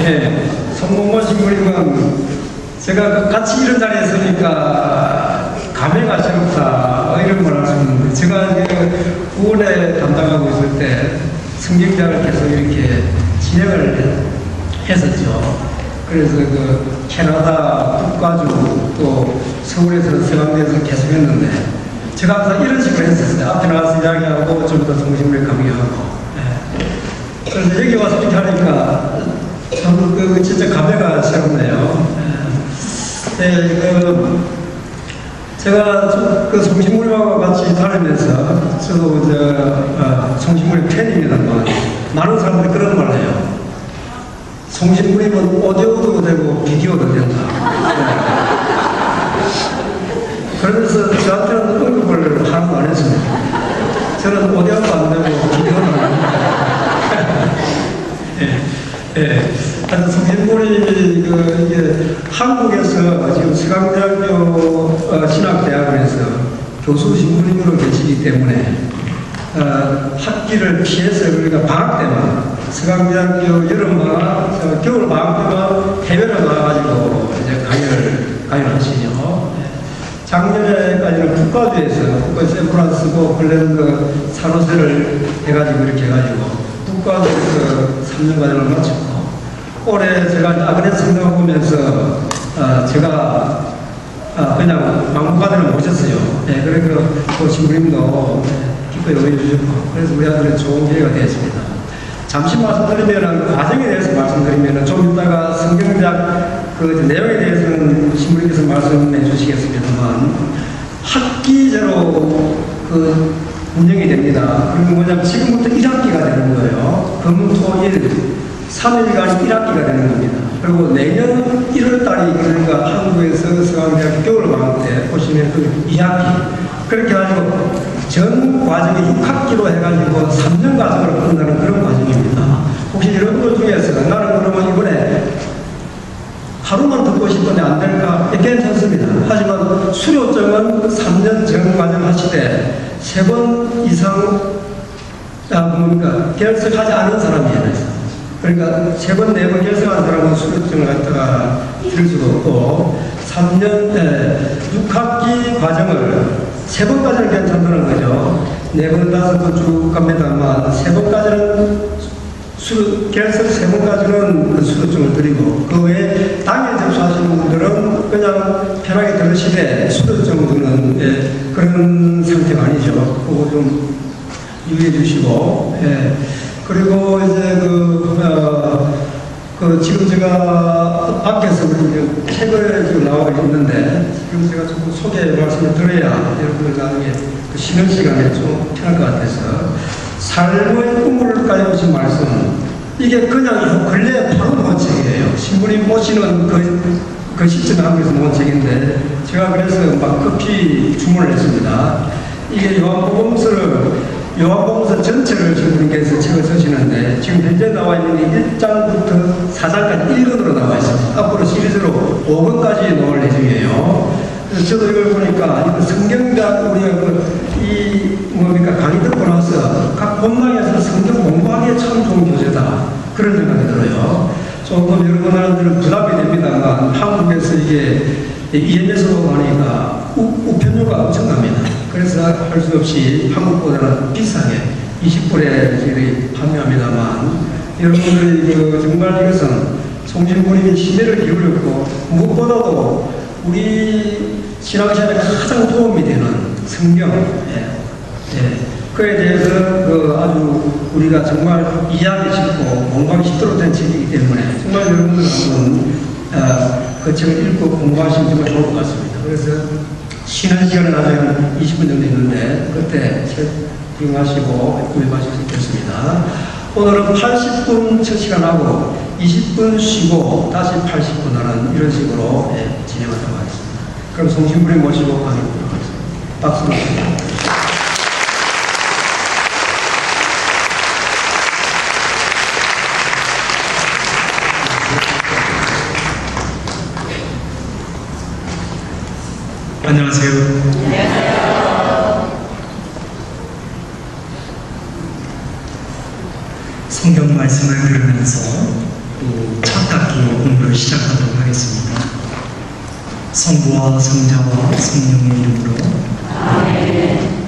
예, 성공모 신부님은 제가 같이 이런 자리에 서니까 감회가 새롭다 이런 말 하시는데, 제가 이제 구원에 담당하고 있을 때 성경장을 계속 이렇게 진행을 했었죠. 그래서 그 캐나다, 북가주, 또 서울에서 서강대에서 계속 했는데, 제가 항상 이런 식으로 했었어요. 앞에 나와서 이야기하고 좀 더 성심을 강요하고. 예. 그래서 여기 와서 이렇게 하니까 참 진짜 감회가 새롭네요. 예. 제가 그 성심물과 같이 다니면서 저도 성심물의 팬입니다만, 많은 사람들이 그런 말을 해요. 성심물이면 오디오도 되고 비디오도 된다. 네. 그러면서 저한테는 언급을 하나도 안 했습니다. 저는 오디오도 안 되고 비디오도 안 됩니다. 예. 하여튼 성심물이 이게 한국에서 지금 서강대학교 신학대학원에서 교수 신부님으로 계시기 때문에 학기를 피해서 우리가 방학 때만 서강대학교 여름방학, 겨울방학 때만 해외로 나와가지고 이제 강의를 하시죠. 작년에까지는 북가주에서 샌프란시스코, 글랜드, 산호세를 해가지고 이렇게 해가지고 북가주에서 3년 과정을 마쳤고, 올해 제가 아그네 성당을 보면서 제가 그냥 막무가내로 모셨어요. 네, 그래서 또 신부님도 기꺼이 응해주셨고, 그래서 우리 아들은 좋은 기회가 되었습니다. 잠시 말씀드리면, 과정에 대해서 말씀드리면, 좀 이따가 성경작 그 내용에 대해서는 신부님께서 말씀해 주시겠습니다만, 학기제로 그 운영이 됩니다. 그리고 뭐냐면 지금부터 1학기가 되는 거예요. 금, 토, 일 3일간 1학기가 되는 겁니다. 그리고 내년 1월달이 그러니까 한국에서 서강대학교 겨울방학 때 보시면 그 2학기, 그렇게 가지고 전 과정이 6학기로 해가지고 3년 과정으로 끝나는 그런 과정입니다. 혹시 여러분들 중에서 나는 그러면 이번에 하루만 듣고 싶은데 안 될까? 괜찮습니다. 하지만 수료증은 3년 전 과정 하시되 3번 이상 결석하지 않은 사람이에요. 그러니까 3번, 4번 결석한 사람은 수료증을 갖다가 들을 수도 없고, 3년, 6학기 과정을 3번까지는 괜찮다는 거죠. 4번, 5번 쭉 갑니다만, 3번까지는 결석 3번까지는 그 수료증을 드리고, 그 외에 당일 접수하시는 분들은 그냥 편하게 들으시되 수료증 드는 그런 상태가 아니죠. 그거 좀 유의해 주시고, 그리고 이제 지금 제가 밖에서 우리 책을 지금 나오고 있는데, 지금 제가 조금 소개 말씀을 드려야 여러분들 나중에 그 쉬는 시간에 좀 편할 것 같아서, 삶의 꿈을까지 오신 말씀, 이게 그냥 근래에 바로 나온 책이에요. 신부님 모시는 그 시점에 한국에서 나온 책인데, 제가 그래서 막 급히 주문을 했습니다. 이게 요한복음서 전체를 신부님께서 책을 쓰시는데, 지금 현재 나와 있는 게 1장부터 4장까지 1권으로 나와 있습니다. 앞으로 시리즈로 5권까지 나올 예정이에요. 그래서 저도 이걸 보니까 이거 성경작 우리가 강의 듣고 나서 각 본당에서 성경 공부하기에 참 좋은 교재다, 그런 생각이 들어요. 조금 여러분들은 부담이 됩니다만, 한국에서 이게 EMS로 하니까 우편료가 엄청납니다. 그래서 할 수 없이 한국보다는 비싸게 20불에 저희들이 판매합니다만, 여러분들이 정말 이것은 성심부님이 심혈을 기울였고, 무엇보다도 우리 신앙생활에 가장 도움이 되는 성경, 그에 대해서 아주 우리가 정말 이해하기 쉽고 공부하기 쉽도록 된 책이기 때문에, 정말 여러분들 한번 그 책을 읽고 공부하시면 정말 좋을 것 같습니다. 그래서 쉬는 시간은 나중에 20분 정도 있는데, 그때 책 구입하시고 구입하실 수 있겠습니다. 오늘은 80분 첫 시간하고 20분 쉬고 다시 80분 하는 이런 식으로 진행하도록 하겠습니다. 그럼 성심부님 모시고 강의 보도록 하겠습니다. 박수 주세요. 안녕하세요. 성경 말씀을 들으면서 또 첫 학기 공부를 시작하도록 하겠습니다. 성부와 성자와 성령의 이름으로 아멘.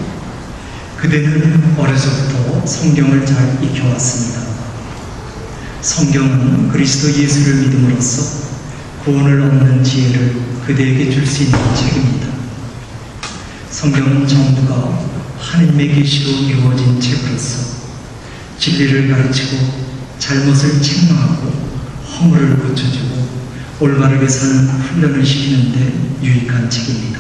그대는 어려서부터 성경을 잘 익혀왔습니다. 성경은 그리스도 예수를 믿음으로써 구원을 얻는 지혜를 그대에게 줄 수 있는 책입니다. 성경은 전부가 하느님의 계시로 이루어진 책으로서 진리를 가르치고 잘못을 책망하고 허물을 고쳐주고 올바르게 사는 훈련을 시키는데 유익한 책입니다.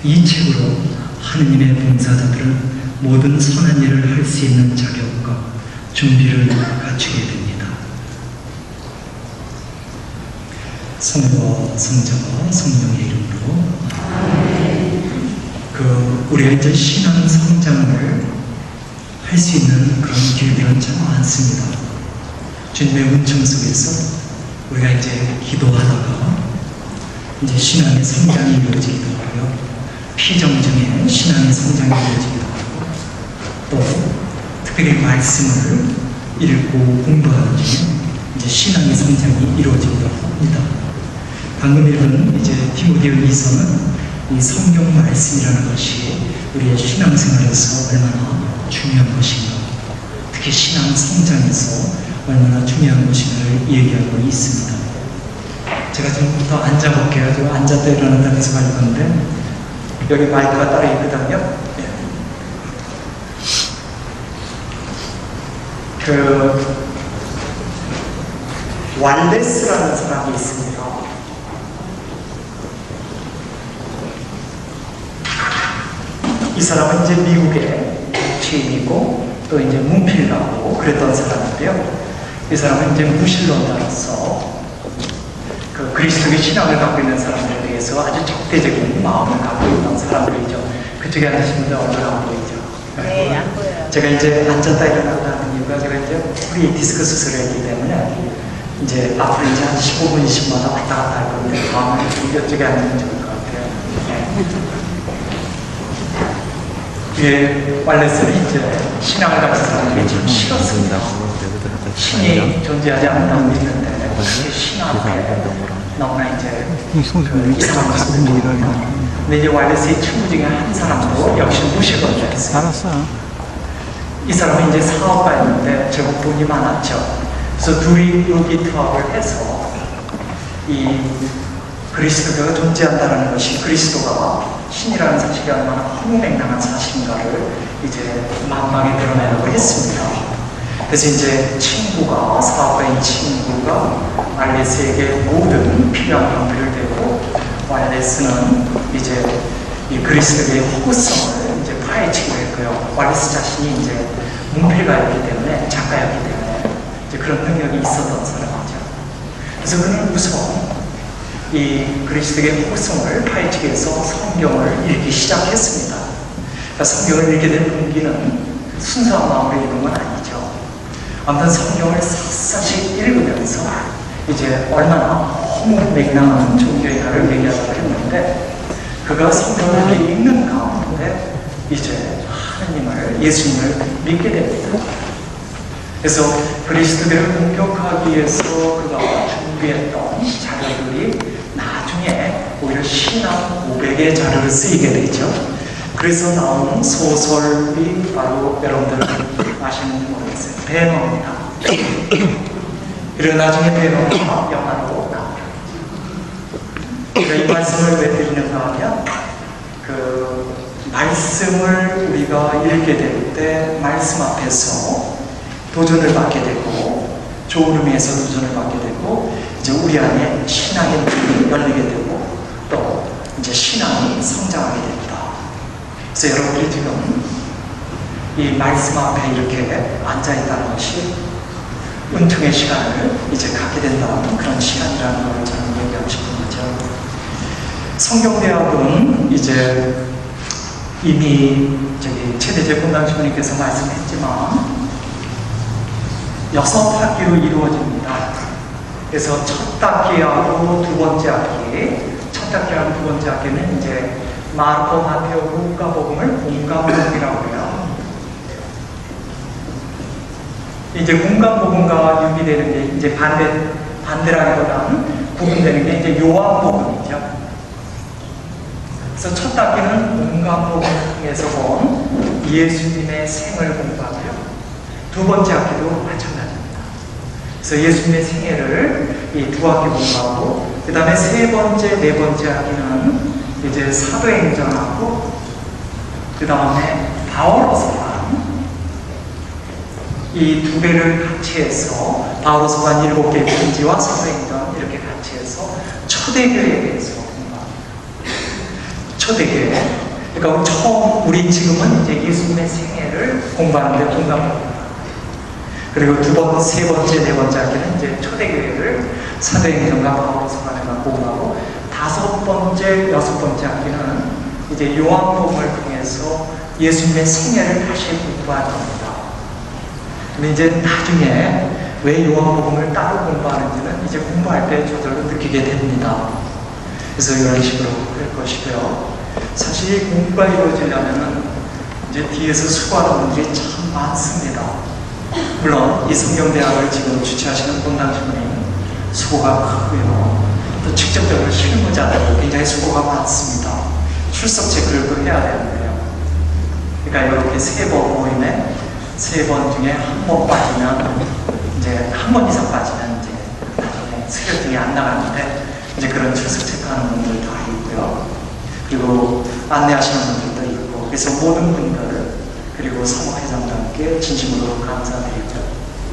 이 책으로 하느님의 봉사자들은 모든 선한 일을 할 수 있는 자격과 준비를 갖추게 됩니다. 성부와 성자와 성령의 이름으로 우리가 이제 신앙 성장을 할 수 있는 그런 기회들은 참 많습니다. 주님의 은총 속에서 우리가 이제 기도하다가 이제 신앙의 성장이 이루어지기도 하고요. 피정 중에 신앙의 성장이 이루어지기도 하고 또 특별히 말씀을 읽고 공부하는 중에 이제 신앙의 성장이 이루어지기도 합니다. 방금 읽은 이제 디모데오 2서는 이 성경 말씀이라는 것이 우리의 신앙생활에서 얼마나 중요한 것인가, 특히 신앙 성장에서 얼마나 중요한 것인가를 얘기하고 있습니다. 제가 지금부터 앉아볼게요. 지금 앉았다 일어났다 계속 할 건데 여기 마이크가 따로 있거든요. 왈레스라는 사람이 있습니다. 이 사람은 이제 미국에 취임이고 또 이제 문필가고 그랬던 사람인데요. 이 사람은 이제 무신론자로서 그 그리스도의 신앙을 갖고 있는 사람들에 대해서 아주 적대적인 마음을 갖고 있는 사람들이죠. 그쪽에 앉으신 분들 얼굴 안 보이죠? 네, 안 보여요. 제가 이제 앉았다 일어났다 하는 이유가 제가 이제 프리 디스크 수술을 했기 때문에 이제 앞으로 이제 한 15분, 20분마다 왔다 갔다 할 건데 다음에 이쪽에 앉으면 좋을 것 같아요. 뒤에 왈레스는 이제 신앙을 가진 사람들이 좀 싫었습니다. 신이 존재하지 않는다고 믿는데 신 앞에 너무나 이제 이상한 것을 근데 이제 왈레스의 친구 중에 한 사람도 역시 무신론자였어요. 알았어. 이 사람은 이제 사업가였는데 제법 돈이 많았죠. 그래서 둘이 의기투합을 해서 이 그리스도가 존재한다는 것이 그리스도가 신이라는 사실이 얼마나 허무맹랑한 사실인가를 이제 만방에 드러내려고 했습니다. 그래서 이제 친구가, 사업가인 친구가 왈레스에게 모든 필요한 방법을 대고 왈레스는 이제 이 그리스도의 허구성을 이제 파헤치기로 했고요. 왈레스 자신이 이제 문필가였기 때문에, 작가였기 때문에 이제 그런 능력이 있었던 사람이죠. 그래서 그는 우선 이 그리스도의 허구성을 파헤치기 위해서 성경을 읽기 시작했습니다. 그러니까 성경을 읽게 된 동기는 순수한 마음으로 읽은 건 아니죠. 아무튼 성경을 샅샅이 읽으면서 이제 얼마나 허무맹랑한 종교인가를 얘기하려고 했는데 그가 성경을 이렇게 읽는 가운데 이제 하나님을, 예수님을 믿게 됩니다. 그래서 그리스도를 공격하기 위해서 그가 준비했던 자료들이 나중에 오히려 신앙 고백의 자료를 쓰이게 되죠. 그래서 나오는 소설이 바로 여러분들 아시는지 모르겠어요. 배너입니다. 그리고 나중에 배너가 영화로 나옵니다. 이 말씀을 왜 드리는가 하면 그 말씀을 우리가 읽게 될 때 말씀 앞에서 도전을 받게 되고 좋은 의미에서 도전을 받게 되고 이제 우리 안에 신앙의 문이 열리게 되고 또 이제 신앙이 성장하게 됩니다. 그래서 여러분들이 지금 이 말씀 앞에 이렇게 앉아있다는 것이 은총의 시간을 이제 갖게 된다는 그런 시간이라는 걸 저는 얘기하고 싶은 거죠. 성경대학은 이제 이미 최대재 본당주님께서 말씀했지만 6학기로 이루어집니다. 그래서 첫 학기하고 두 번째 학기, 첫 학기하고 두 번째 학기는 이제 마르코, 마테오, 루카 복음을 공감복이라고 해요. 이제 공간복음과 유기되는 게 이제 반대라기보다는 구분되는 게 이제 요한복음이죠. 그래서 첫 학기는 공간복음에서 본 예수님의 생을 공부하고요. 두 번째 학기도 마찬가지입니다. 그래서 예수님의 생애를 이 두 학기 공부하고, 그 다음에 세 번째, 네 번째 학기는 이제 사도행전하고, 그 다음에 바오로서관, 이 두 개를 같이 해서 바오로서관 7개의 편지와 사도행전 이렇게 같이 해서 초대교회에 대해서 공부합니다. 초대교회. 그러니까 우리 지금은 이제 예수님의 생애를 공부하는데 공부합니다. 그리고 세 번째, 네 번째 학기는 이제 초대교회를 사도행전과 바오로서관에 공부하고, 다섯 번째, 여섯 번째 학기는 이제 요한복음을 통해서 예수님의 생애를 다시 공부할 겁니다. 근데 이제 나중에 왜 요한복음을 따로 공부하는지는 이제 공부할 때 저절로 느끼게 됩니다. 그래서 이런 식으로 할 것이고요. 사실 공부가 이루어지려면 이제 뒤에서 수고하는 분들이 참 많습니다. 물론 이 성경대학을 지금 주최하시는 본당주님이 수고가 크고요. 또 직접적으로 실무자들도 굉장히 수고가 많습니다. 출석 체크를 해야 되는데요. 그러니까 이렇게 세 번 모임에 세 번 중에 한 번 빠지면, 이제 한 번 이상 빠지면 이제 나중에 수료증이 안 나가는데, 이제 그런 출석 체크하는 분들 다 있고요. 그리고 안내하시는 분들도 있고, 그래서 모든 분들, 그리고 사무회장님께 진심으로 감사드리죠.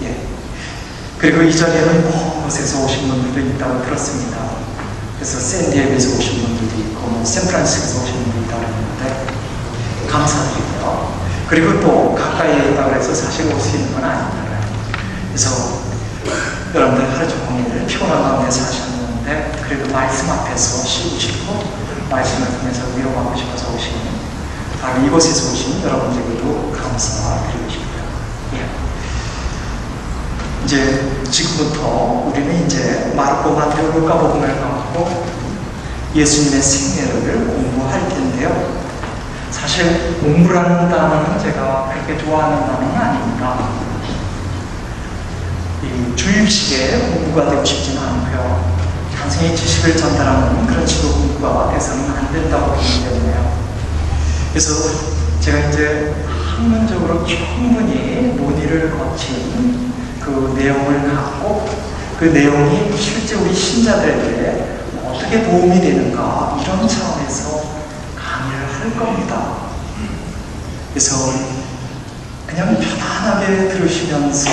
예. 그리고 이 자리에는 먼 곳에서 오신 분들도 있다고 들었습니다. 그래서 샌디에고에서 오신 분들도 있고, 뭐 샌프란시스코에서 오신 분들도 있다고 했는데 감사드리고요. 그리고 또 가까이에 있다고 해서 사실 올 수 있는 건 아닙니다. 그래서 여러분들 하루 종일 피곤한 가운데 사셨는데, 그래도 말씀 앞에서 쉬고 싶고 말씀을 통해서 위로받고 싶어서 오신 바로 이곳에서 오신 여러분들에게도 감사드리고 싶고요. 예. 이제 지금부터 우리는 이제 마르코, 마테오, 루카복음을 갖고 예수님의 생애를 공부할 텐데요. 사실 공부라는 단어는 제가 그렇게 좋아하는 단어는 아닙니다. 이 주입식의 공부가 되고 싶지는 않고요. 단순히 지식을 전달하는 그런 식으로 공부가 돼서는 안 된다고 보기 때문에요. 그래서 제가 이제 학문적으로 충분히 논의를 거친 그 내용을 갖고, 그 내용이 실제 우리 신자들에게 어떻게 도움이 되는가, 이런 차원에서 강의를 할 겁니다. 그래서 그냥 편안하게 들으시면서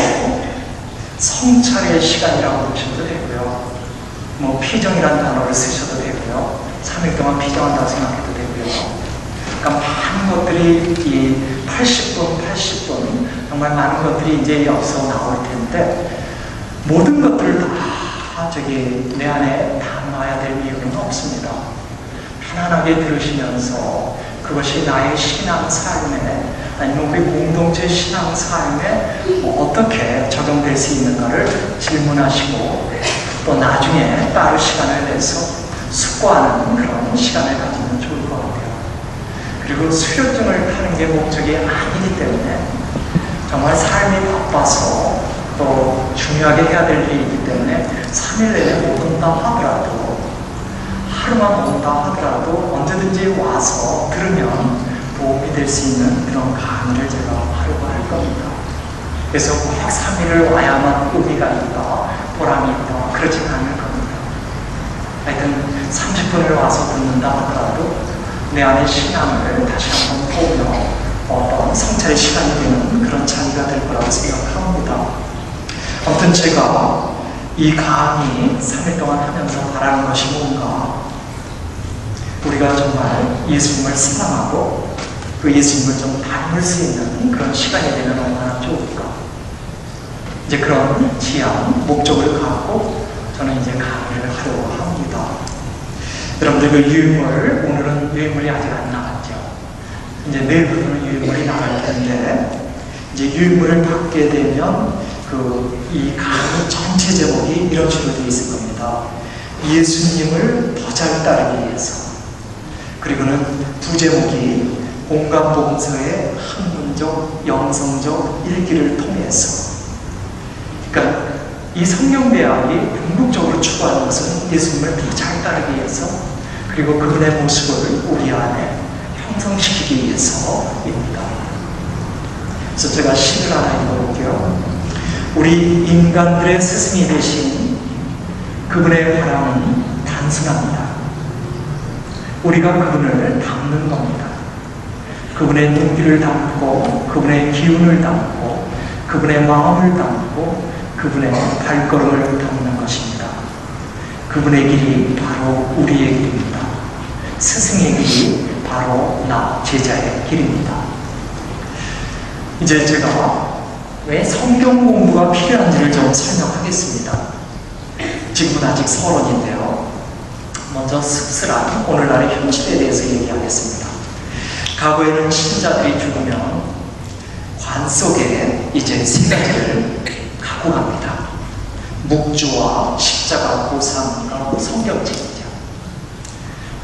성찰의 시간이라고 보셔도 되고요. 뭐 피정이라는 단어를 쓰셔도 되고요. 3일 동안 피정한다고 생각해도 되고요. 그러니까 많은 것들이 이 80분 정말 많은 것들이 이제 여기서 나올 텐데, 모든 것들을 다 내 안에 담아야 될 이유는 없습니다. 편안하게 들으시면서 그것이 나의 신앙 삶에, 아니면 우리 공동체 신앙 삶에 어떻게 적용될 수 있는가를 질문하시고, 또 나중에 따로 시간을 내서 숙고하는 그런 시간을 가지면 좋을 것 같아요. 그리고 수료증을 타는 게 목적이 아니기 때문에, 정말 삶이 바빠서 또 중요하게 해야 될 일이기 때문에 3일 내내 못 온다 하더라도, 하루만 온다 하더라도 언제든지 와서 들으면 도움이 될 수 있는 그런 강의를 제가 하려고 할 겁니다. 그래서 꼭 3일을 와야만 의미가 있다, 보람이 있다, 그렇지 않을 겁니다. 하여튼 30분을 와서 듣는다 하더라도 내 안의 신앙을 다시 한번 보며 어떤 성찰의 시간이 되는 그런 자리가 될 거라고 생각합니다. 아무튼 제가 이 강의 3일 동안 하면서 바라는 것이 뭔가, 우리가 정말 예수님을 사랑하고 그 예수님을 좀 닮을 수 있는 그런 시간이 되면 얼마나 좋을까. 이제 그런 지향, 목적을 갖고 저는 이제 강의를 하려고 합니다. 여러분들 그 유인물, 오늘은 유인물이 아직 안 나갔죠. 이제 내일부터는 유인물이 나갈 텐데, 이제 유인물을 받게 되면 이 강의 전체 제목이 이런 식으로 되어 있을 겁니다. 예수님을 더 잘 따르기 위해서. 그리고는 두 제목이 공간복음서의 학문적, 영성적 일기를 통해서. 그러니까 이 성령 대학이 궁극적으로 추구하는 것은 예수님을 더 잘 따르기 위해서, 그리고 그분의 모습을 우리 안에 형성시키기 위해서입니다. 그래서 제가 시를 하나 읽어볼게요. 우리 인간들의 스승이 되신 그분의 바람은 단순합니다. 우리가 그분을 닮는 겁니다. 그분의 눈길을 담고, 그분의 기운을 담고, 그분의 마음을 담고, 그분의 발걸음을 담는 것입니다. 그분의 길이 바로 우리의 길입니다. 스승의 길이 바로 나 제자의 길입니다. 이제 제가 왜 성경 공부가 필요한지를 좀 설명하겠습니다. 지금은 아직 서론인데요. 먼저 씁쓸한 오늘날의 현실에 대해서 얘기하겠습니다. 과거에는 신자들이 죽으면 관 속에 이제 세 가지를 갖고 갑니다. 묵주와 십자가, 보상과 성경책이죠.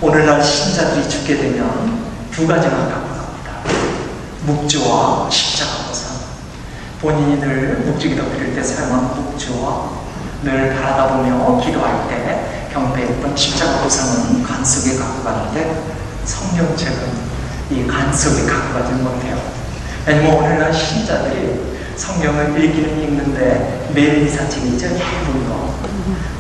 오늘날 신자들이 죽게 되면 두 가지만 갖고 갑니다. 묵주와 십자가, 보상. 본인이 늘 묵주기도 드릴 때 사용한 묵주와 늘 바라다보며 기도할 때 경배했던 십자가, 보상은 관 속에 갖고 가는데, 성경책은 이 관 속에 갖고 가지 못해요. 왜냐면 오늘날 신자들이 성경을 읽기는 읽는데 매일 이사책이죠. 얇은 거.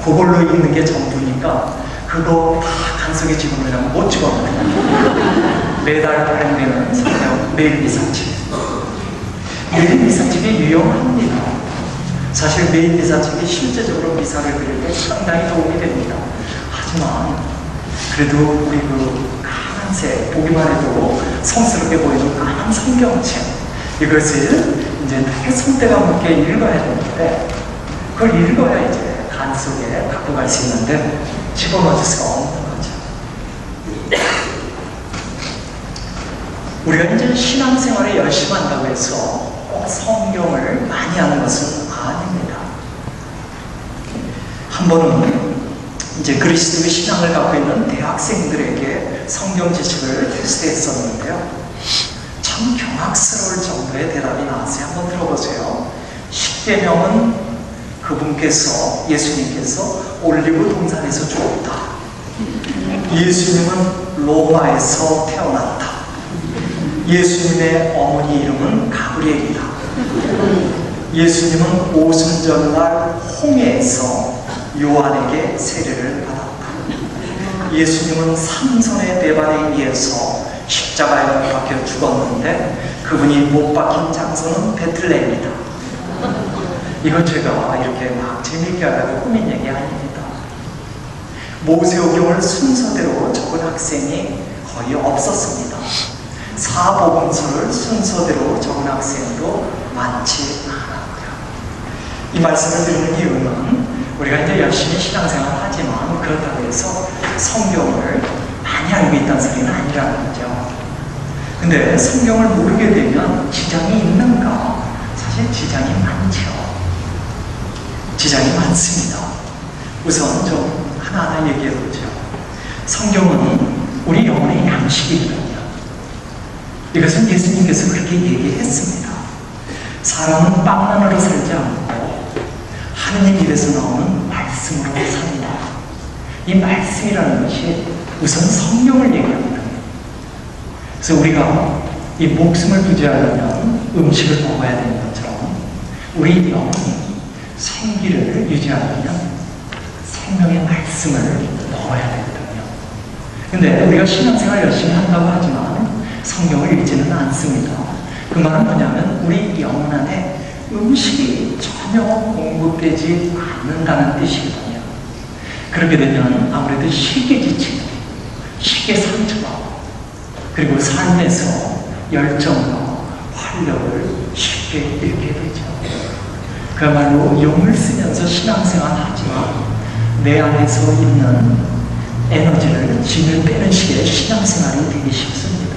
그걸로 읽는 게 전부니까 그거 다 관 속에 집어넣으려면 못 집어넣어요. 매달 발행되는 성경 매일 이사책. 매일 이사책이 유용합니다. 사실 매일 이사책이 실제적으로 미사를 드릴 때 상당히 도움이 됩니다. 하지만 그래도 우리 그 까만색, 보기만 해도 성스럽게 보이는 까만 성경책, 이것을 이제 되게 손대감 있게 읽어야 되는데, 그걸 읽어야 이제 관 속에 갖고 갈 수 있는데 집어넣을 수가 없는 거죠. 우리가 이제 신앙생활에 열심히 한다고 해서 꼭 성경을 많이 하는 것은 아닙니다. 한 번은 이제 그리스도의 신앙을 갖고 있는 대학생들에게 성경 지식을 테스트했었는데요. 참 경악스러울 정도의 대답이 나왔어요. 한번 들어보세요. 십계명은 그분께서, 예수님께서 올리브 동산에서 죽었다. 예수님은 로마에서 태어났다. 예수님의 어머니 이름은 가브리엘이다. 예수님은 오순절날 홍해에서 요한에게 세례를 받았다. 예수님은 삼손의 배반에 의해서 십자가에 못 박혀 죽었는데 그분이 못 박힌 장소는 베틀레헴이다. 이거 제가 이렇게 막 재미있게 하다가 꾸민 얘기 아닙니다. 모세오경을 순서대로 적은 학생이 거의 없었습니다. 사복음서를 순서대로 적은 학생도 많지 않았고요. 이 말씀을 드리는 이유는 우리가 이제 열심히 신앙생활 하지만 그렇다고 해서 성경을 많이 알고 있다는 소리는 아니라는 거죠. 근데 성경을 모르게 되면 지장이 있는가? 사실 지장이 많죠. 지장이 많습니다. 우선 좀 하나하나 얘기해 보죠. 성경은 우리 영혼의 양식이거든요. 이것은 예수님께서 그렇게 얘기했습니다. 사람은 빵만으로 살지 않고 하느님 입에서 나오는 말씀으로 삽니다. 이 말씀이라는 것이 우선 성경을 얘기합니다. 그래서 우리가 이 목숨을 부지하려면 음식을 먹어야 되는 것처럼 우리 영혼이 생기를 유지하려면 생명의 말씀을 먹어야 되거든요. 근데 우리가 신앙생활 열심히 한다고 하지만 성경을 읽지는 않습니다. 그 말은 뭐냐면 우리 영혼 안에 음식이 전혀 공급되지 않는다는 뜻이거든요. 그렇게 되면 아무래도 쉽게 지치고 쉽게 상처받고 그리고 삶에서 열정과 활력을 쉽게 잃게 되죠. 그야말로 용을 쓰면서 신앙생활 하지만 내 안에서 있는 에너지를 진을 빼는 식의 신앙생활이 되기 쉽습니다.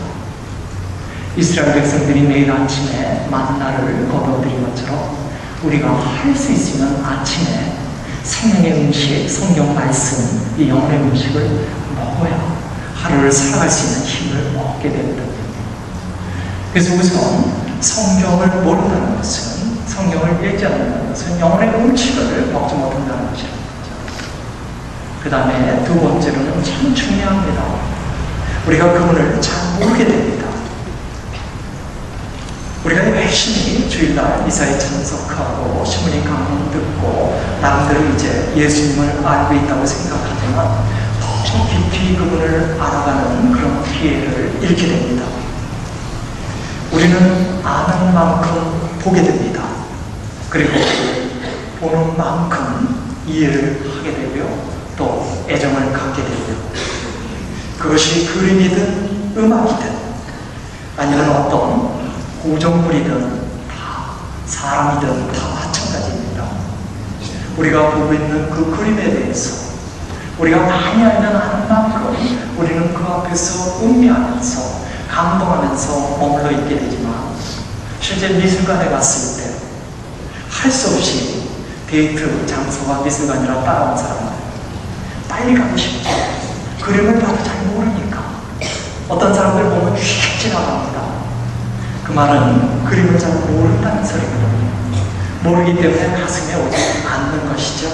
이스라엘 백성들이 매일 아침에 만나를 거둬들인 것처럼 우리가 할 수 있으면 아침에 생명의 음식, 성경 말씀, 이 영혼의 음식을 먹어야 하루를 살아갈 수 있는 힘을 얻게 되거든요. 그래서 우선 성경을 모른다는 것은 성경을 읽지 않는 것은 영혼의 음식을 먹지 못한다는 것입니다. 그 다음에 두 번째로는 참 중요합니다. 우리가 그분을 잘 모르게 됩니다. 우리가 열심히 주일날 미사에 참석하고 신문이 강론 듣고 나름대로 이제 예수님을 알고 있다고 생각하지만 더 깊이 그분을 알아가는 그런 기회를 잃게 됩니다. 우리는 아는 만큼 보게 됩니다. 그리고 보는 만큼 이해를 하게 되고요. 또 애정을 갖게 되고요. 그것이 그림이든 음악이든 아니면 어떤 고정물이든 다 사람이든 다 마찬가지입니다. 우리가 보고 있는 그 그림에 대해서 우리가 많이 알면 아는 만큼 우리는 그 앞에서 음미하면서 감동하면서 머물러 있게 되지만 실제 미술관에 갔을 때 할 수 없이 데이트 장소가 미술관이라 따라온 사람은 빨리 가고 싶죠. 그림을 봐도 잘 모르니까 어떤 사람들 보면 휙 지나갑니다. 그 말은 그림을 잘 모른다는 소리거든요. 모르기 때문에 가슴에 오지 않는 것이죠.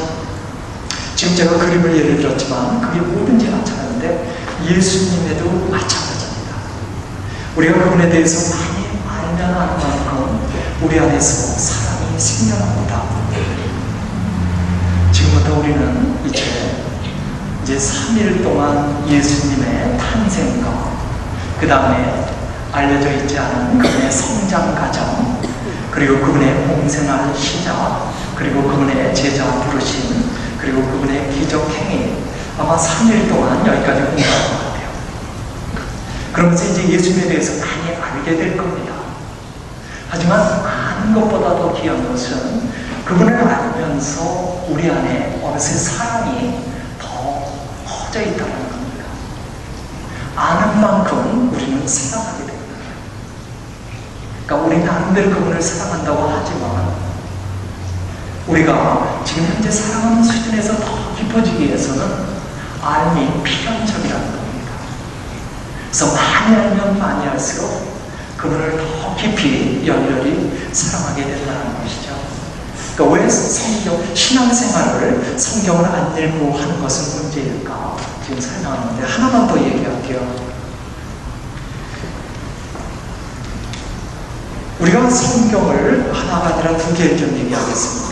지금 제가 그림을 예를 들었지만 그게 뭐든지 마찬가지인데 예수님에도 마찬가지입니다. 우리가 그분에 대해서 많이 알면 아는 만큼 우리 안에서 사랑이 생겨납니다. 지금부터 우리는 이제 3일 동안 예수님의 탄생과 그 다음에 알려져 있지 않은 그분의 성장 과정, 그리고 그분의 공생활 시작, 그리고 그분의 제자 부르심, 그리고 그분의 기적 행위, 아마 3일 동안 여기까지 공부할 것 같아요. 그러면서 이제 예수님에 대해서 많이 알게 될 겁니다. 하지만 아는 것보다 더 귀한 것은 그분을 알면서 우리 안에 어느새 사랑이 더 커져 있다는 겁니다. 아는 만큼 우리는 사랑하게 됩니다. 그러니까 우리 나름대로 그분을 사랑한다고 하지만 우리가 지금 현재 사랑하는 수준에서 더 깊어지기 위해서는 알미 필연적이라는 겁니다. 그래서 많이 알면 많이 할수록 그분을 더 깊이 열렬히 사랑하게 된다는 것이죠. 그러니까 왜 신앙생활을 성경을 안 읽고 하는 것은 문제일까? 지금 설명하는데 하나만 더 얘기할게요. 우리가 성경을 하나가 아니라 두 개를 좀 얘기하겠습니다.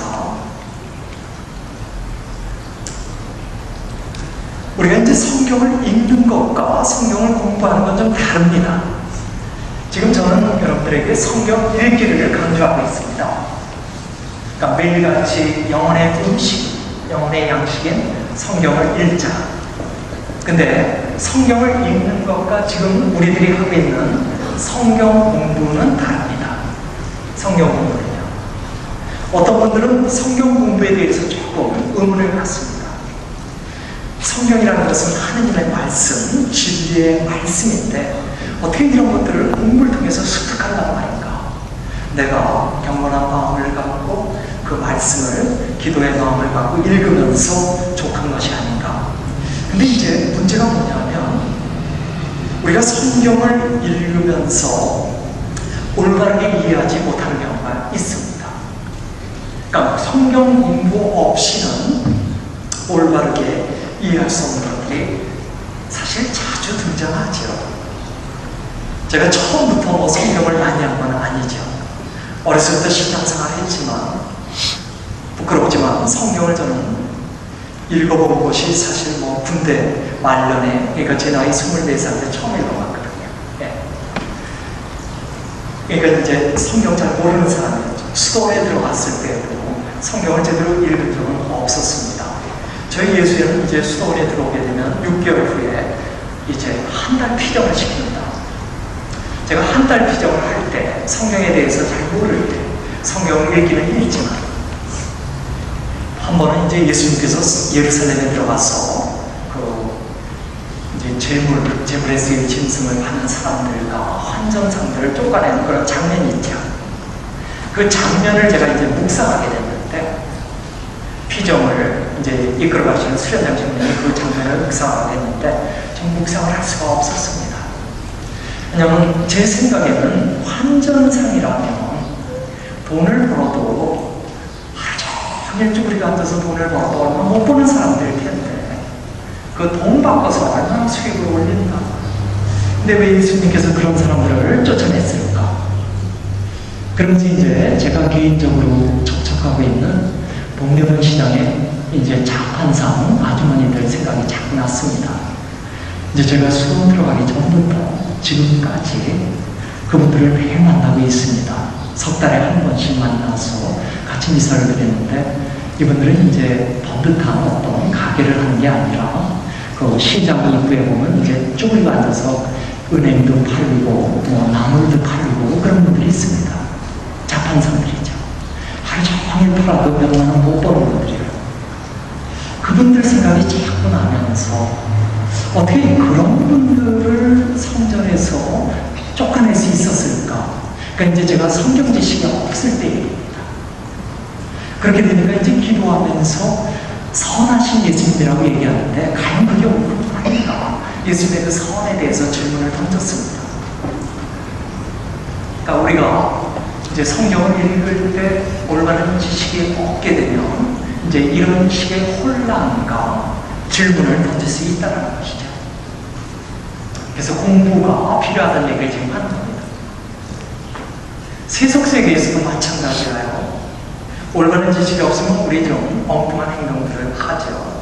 우리가 이제 성경을 읽는 것과 성경을 공부하는 건 좀 다릅니다. 지금 저는 여러분들에게 성경 읽기를 강조하고 있습니다. 그러니까 매일같이 영혼의 음식, 영혼의 양식인 성경을 읽자. 근데 성경을 읽는 것과 지금 우리들이 하고 있는 성경 공부는 다릅니다. 성경 공부는요. 어떤 분들은 성경 공부에 대해서 조금 의문을 갖습니다. 성경이라는 것은 하느님의 말씀, 진리의 말씀인데 어떻게 이런 것들을 공부를 통해서 습득한단 말인가? 내가 경건한 마음을 갖고 그 말씀을 기도의 마음을 갖고 읽으면서 족한 것이 아닌가? 근데 이제 문제가 뭐냐면 우리가 성경을 읽으면서 올바르게 이해하지 못하는 경우가 있습니다. 그러니까 성경 공부 없이는 올바르게 이해할 수 없는 것들이 사실 자주 등장하죠. 제가 처음부터 뭐 성경을 많이 한 건 아니죠. 어렸을 때부터 신앙생활을 했지만 부끄럽지만 성경을 저는 읽어본 것이 사실 뭐 군대 말년에, 그러니까 제 나이 24살 때 처음 읽어봤거든요. 예. 그러니까 이제 성경 잘 모르는 사람이었죠. 수도원에 들어갔을 때도 성경을 제대로 읽은 적은 없었습니다. 저희 예수회는 이제 수도원에 들어오게 되면 6개월 후에 이제 한 달 피정을 시킵니다. 제가 한 달 피정을 할 때 성경에 대해서 잘 모를 때 성경을 읽기는 읽지만 한 번은 이제 예수님께서 예루살렘에 들어가서 그 이제 재물의 쓰임 짐승을 받는 사람들과 환전상들을 쫓아내는 그런 장면이 있죠. 그 장면을 제가 이제 묵상하게 됐는데 피정을 이제 이끌어 가시는 수련장 장님이 그 장면을 묵상하게 됐는데 좀 묵상을 할 수가 없었습니다. 왜냐하면 제 생각에는 환전상이라면 돈을 벌어도 하루 종일 우리가 앉아서 돈을 벌어도 얼마 못 버는 사람들일 텐데 그 돈 바꿔서 얼마나 수익을 올린다. 근데 왜 예수님께서 그런 사람들을 쫓아냈을까? 그러면서 이제 제가 개인적으로 접촉하고 있는 동대문 시장의 이제 자판상 아주머니들 생각이 자꾸 났습니다. 이제 제가 수원 들어가기 전부터 지금까지 그분들을 매일 만나고 있습니다. 석 달에 한 번씩 만나서 같이 미사를 드렸는데 이분들은 이제 번듯한 어떤 가게를 하는 게 아니라 그 시장 입구에 보면 이제 쭈그리고 앉아서 은행도 팔리고 뭐 나물도 팔리고 그런 분들이 있습니다. 자판상들이죠. 하루 종일 팔아도 몇 만 원 못 버는 분들이에요. 그분들 생각이 자꾸 나면서 어떻게 그런 분들을 성전에서 쫓아낼 수 있었을까? 그러니까 이제 제가 성경 지식이 없을 때 얘기입니다. 그렇게 되니까 이제 기도하면서 선하신 예수님이라고 얘기하는데 과연 그게 옳은 아닌가? 예수님의 그 선에 대해서 질문을 던졌습니다. 그러니까 우리가 이제 성경을 읽을 때 올바른 지식이 없게 되면 이제 이런 식의 혼란과 질문을 던질 수 있다는 것이죠. 그래서 공부가 필요하다는 얘기를 지금 하는 겁니다. 세속세계에서도 마찬가지예요. 올바른 지식이 없으면 우리 좀 엉뚱한 행동들을 하죠.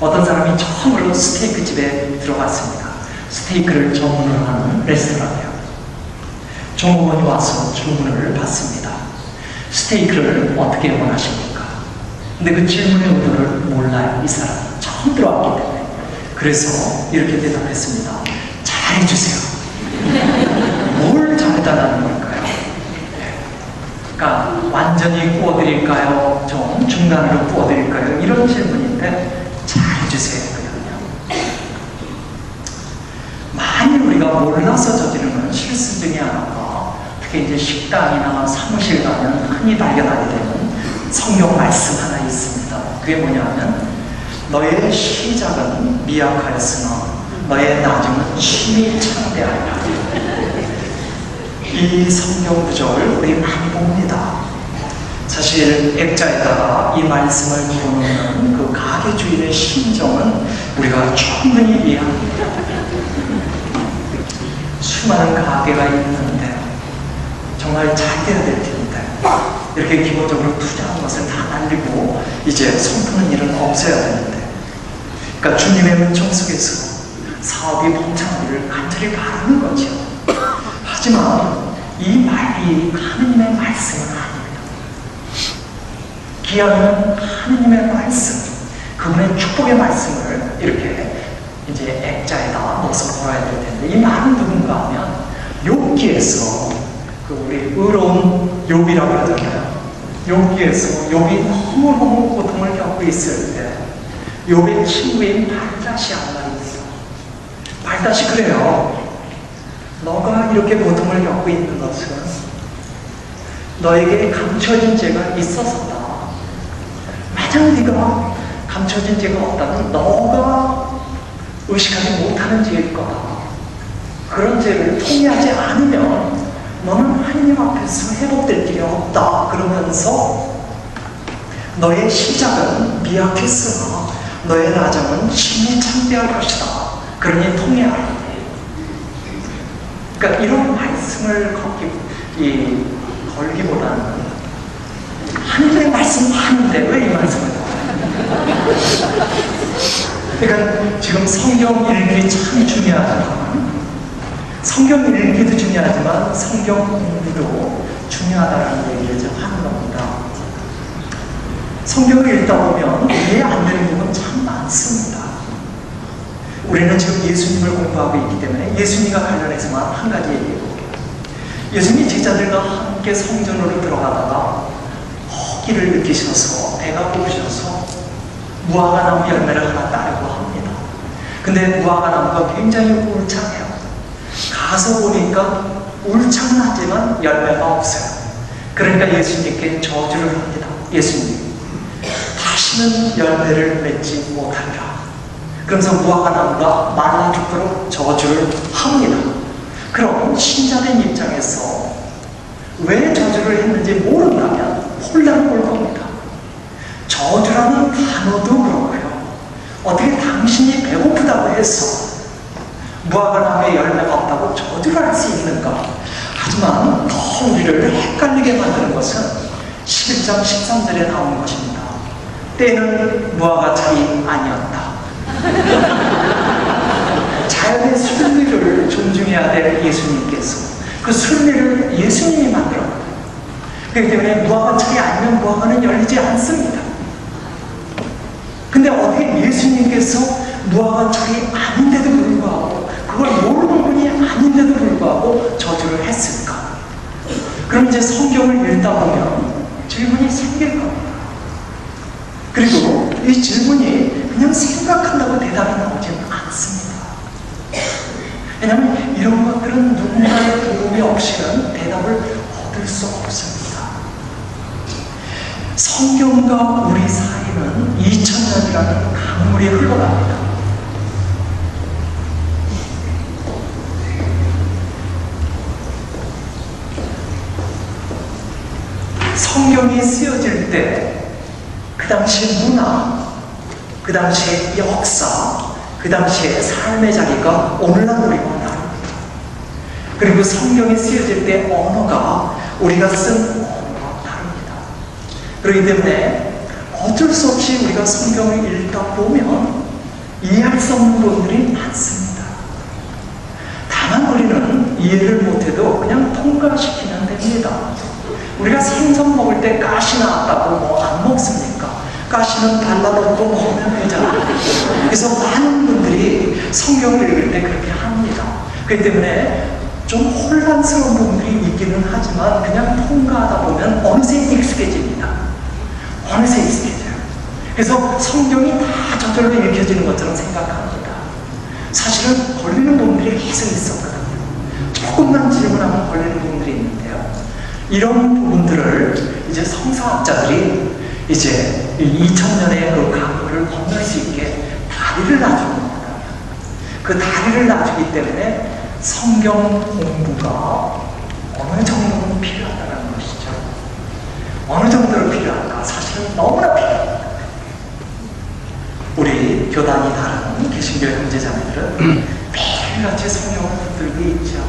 어떤 사람이 처음으로 스테이크 집에 들어갔습니다. 스테이크를 전문으로 하는 레스토랑이에요. 종업원이 와서 주문을 받습니다. 스테이크를 어떻게 원하십니까? 근데 그 질문의 의도를 몰라요. 이 사람이 처음 들어왔기 때문에. 그래서 이렇게 대답했습니다. 잘해주세요. 뭘 잘해달라는 걸까요? 그러니까 완전히 구워드릴까요? 좀 중간으로 구워드릴까요? 이런 질문인데 잘해주세요. 만일 우리가 몰라서 저지르는 실수 중에 하나가 특히 이제 식당이나 사무실 가면 흔히 발견하게 되는 성경 말씀 하나 있습니다. 그게 뭐냐면 너의 시작은 미약하였으나 너의 나중은 심히 창대하리라. 이 성경 구절을 우리 많이 봅니다. 사실 액자에다가 이 말씀을 걸어놓는 그 가게 주인의 심정은 우리가 충분히 이해합니다. 수많은 가게가 있는데 정말 잘 돼야 될 텐데 이렇게 기본적으로 투자한 것을 다 날리고 이제 손푸는 일은 없어야 되는데, 그러니까 주님의 은총 속에서 사업이 번창하기를 간절히 바라는 거죠. 하지만 이 말이 하느님의 말씀은 아닙니다. 기하는 하느님의 말씀, 그분의 축복의 말씀을 이렇게 이제 액자에다 넣어서 걸어야 될 텐데, 이 말은 누군가 하면 욥기에서 그 우리 의로운 욥이라고 하잖아요. 욥기에서 욥이 너무너무 고통을 겪고 있을 때 욥의 친구인 발다시 한 말이 있어. 발다시 그래요. 너가 이렇게 고통을 겪고 있는 것은 너에게 감춰진 죄가 있어서다. 만약 네가 감춰진 죄가 없다면 너가 의식하지 못하는 죄일 거다. 그런 죄를 통회하지 않으면 너는 하나님 앞에서 회복될 길이 없다. 그러면서 너의 시작은 미약했으나 너의 나중은 심히 창대할 것이다. 그러니 통회하라. 그러니까 이런 말씀을 걸기보다는 하나님의 말씀 하는데 왜 이 말씀을 그러니까 지금 성경 읽기 참 중요하지만, 성경 읽기도 중요하지만 성경 공부도 중요하다는 얘기를 좀 하는 겁니다. 성경을 읽다 보면 이해 안 되는 부분 참 많습니다. 우리는 지금 예수님을 공부하고 있기 때문에 예수님과 관련해서만 한 가지 얘기해 볼게요. 예수님이 제자들과 함께 성전으로 들어가다가 허기를 느끼셔서 배가 고프셔서 무화과나무 열매를 하나 따려고 합니다. 근데 무화과나무가 굉장히 울창해요. 가서 보니까 울창은 하지만 열매가 없어요. 그러니까 예수님께 저주를 합니다. 예수님, 다시는 열매를 맺지 못하리라. 그러면서 무화과나무가 말라 죽도록 저주를 합니다. 그럼 신자된 입장에서 왜 저주를 했는지 모른다면 혼란을 올 겁니다. 저주라는 단어도 그렇고요. 어떻게 당신이 배고프다고 해서 무화과나무에 열매가 없다고 저주를 할 수 있는가? 하지만 더 우리를 헷갈리게 만드는 것은 11장 13절에 나오는 것입니다. 때는 무화과철이 아니었다. 자연의 순리를 존중해야 될 예수님께서 그 순리를 예수님이 만들었거든요. 그렇기 때문에 무화과철이 아니면 무화과는 열리지 않습니다. 근데 어떻게 예수님께서 무화과철이 아닌데도 불구하고 그걸 모르는 분이 아닌데도 불구하고 저주를 했을까? 그럼 이제 성경을 읽다 보면 질문이 생길 겁니다. 그리고 이 질문이 그냥 생각한다고 대답이 나오지는 않습니다. 왜냐하면 이런 것들은 누군가의 도움이 없이는 대답을 얻을 수 없습니다. 성경과 우리 사이는 2000년이라는 강물이 흘러갑니다. 성경이 쓰여질 때 그 당시의 문화, 그 당시의 역사, 그 당시의 삶의 자리가 오늘날 우리와 다릅니다. 그리고 성경이 쓰여질 때 언어가 우리가 쓴 언어와 다릅니다. 그렇기 때문에 어쩔 수 없이 우리가 성경을 읽다 보면 이해할 수 없는 부분들이 많습니다. 다만 우리는 이해를 못해도 그냥 통과시키면 됩니다. 우리가 생선 먹을 때 가시 나왔다고 뭐 안 먹습니까? 가시는 발라놓고 먹으면 되잖아요. 그래서 많은 분들이 성경을 읽을 때 그렇게 합니다. 그렇기 때문에 좀 혼란스러운 부분들이 있기는 하지만 그냥 통과하다 보면 어느새 익숙해집니다. 어느새 익숙해져요. 그래서 성경이 다 저절로 읽혀지는 것처럼 생각합니다. 사실은 걸리는 부분들이 계속 있었거든요. 조금만 질문하면 걸리는 부분들이 있는데요. 이런 부분들을 이제 성서학자들이 이제 2000년의 그 강물을 건널 수 있게 다리를 놔주는 겁니다. 그 다리를 놔주기 때문에 성경 공부가 어느 정도는 필요하다는 것이죠. 어느 정도로 필요할까? 사실은 너무나 필요합니다. 우리 교단이 다른 개신교 형제자매들은 매일같이 성경을 붙들고 있죠.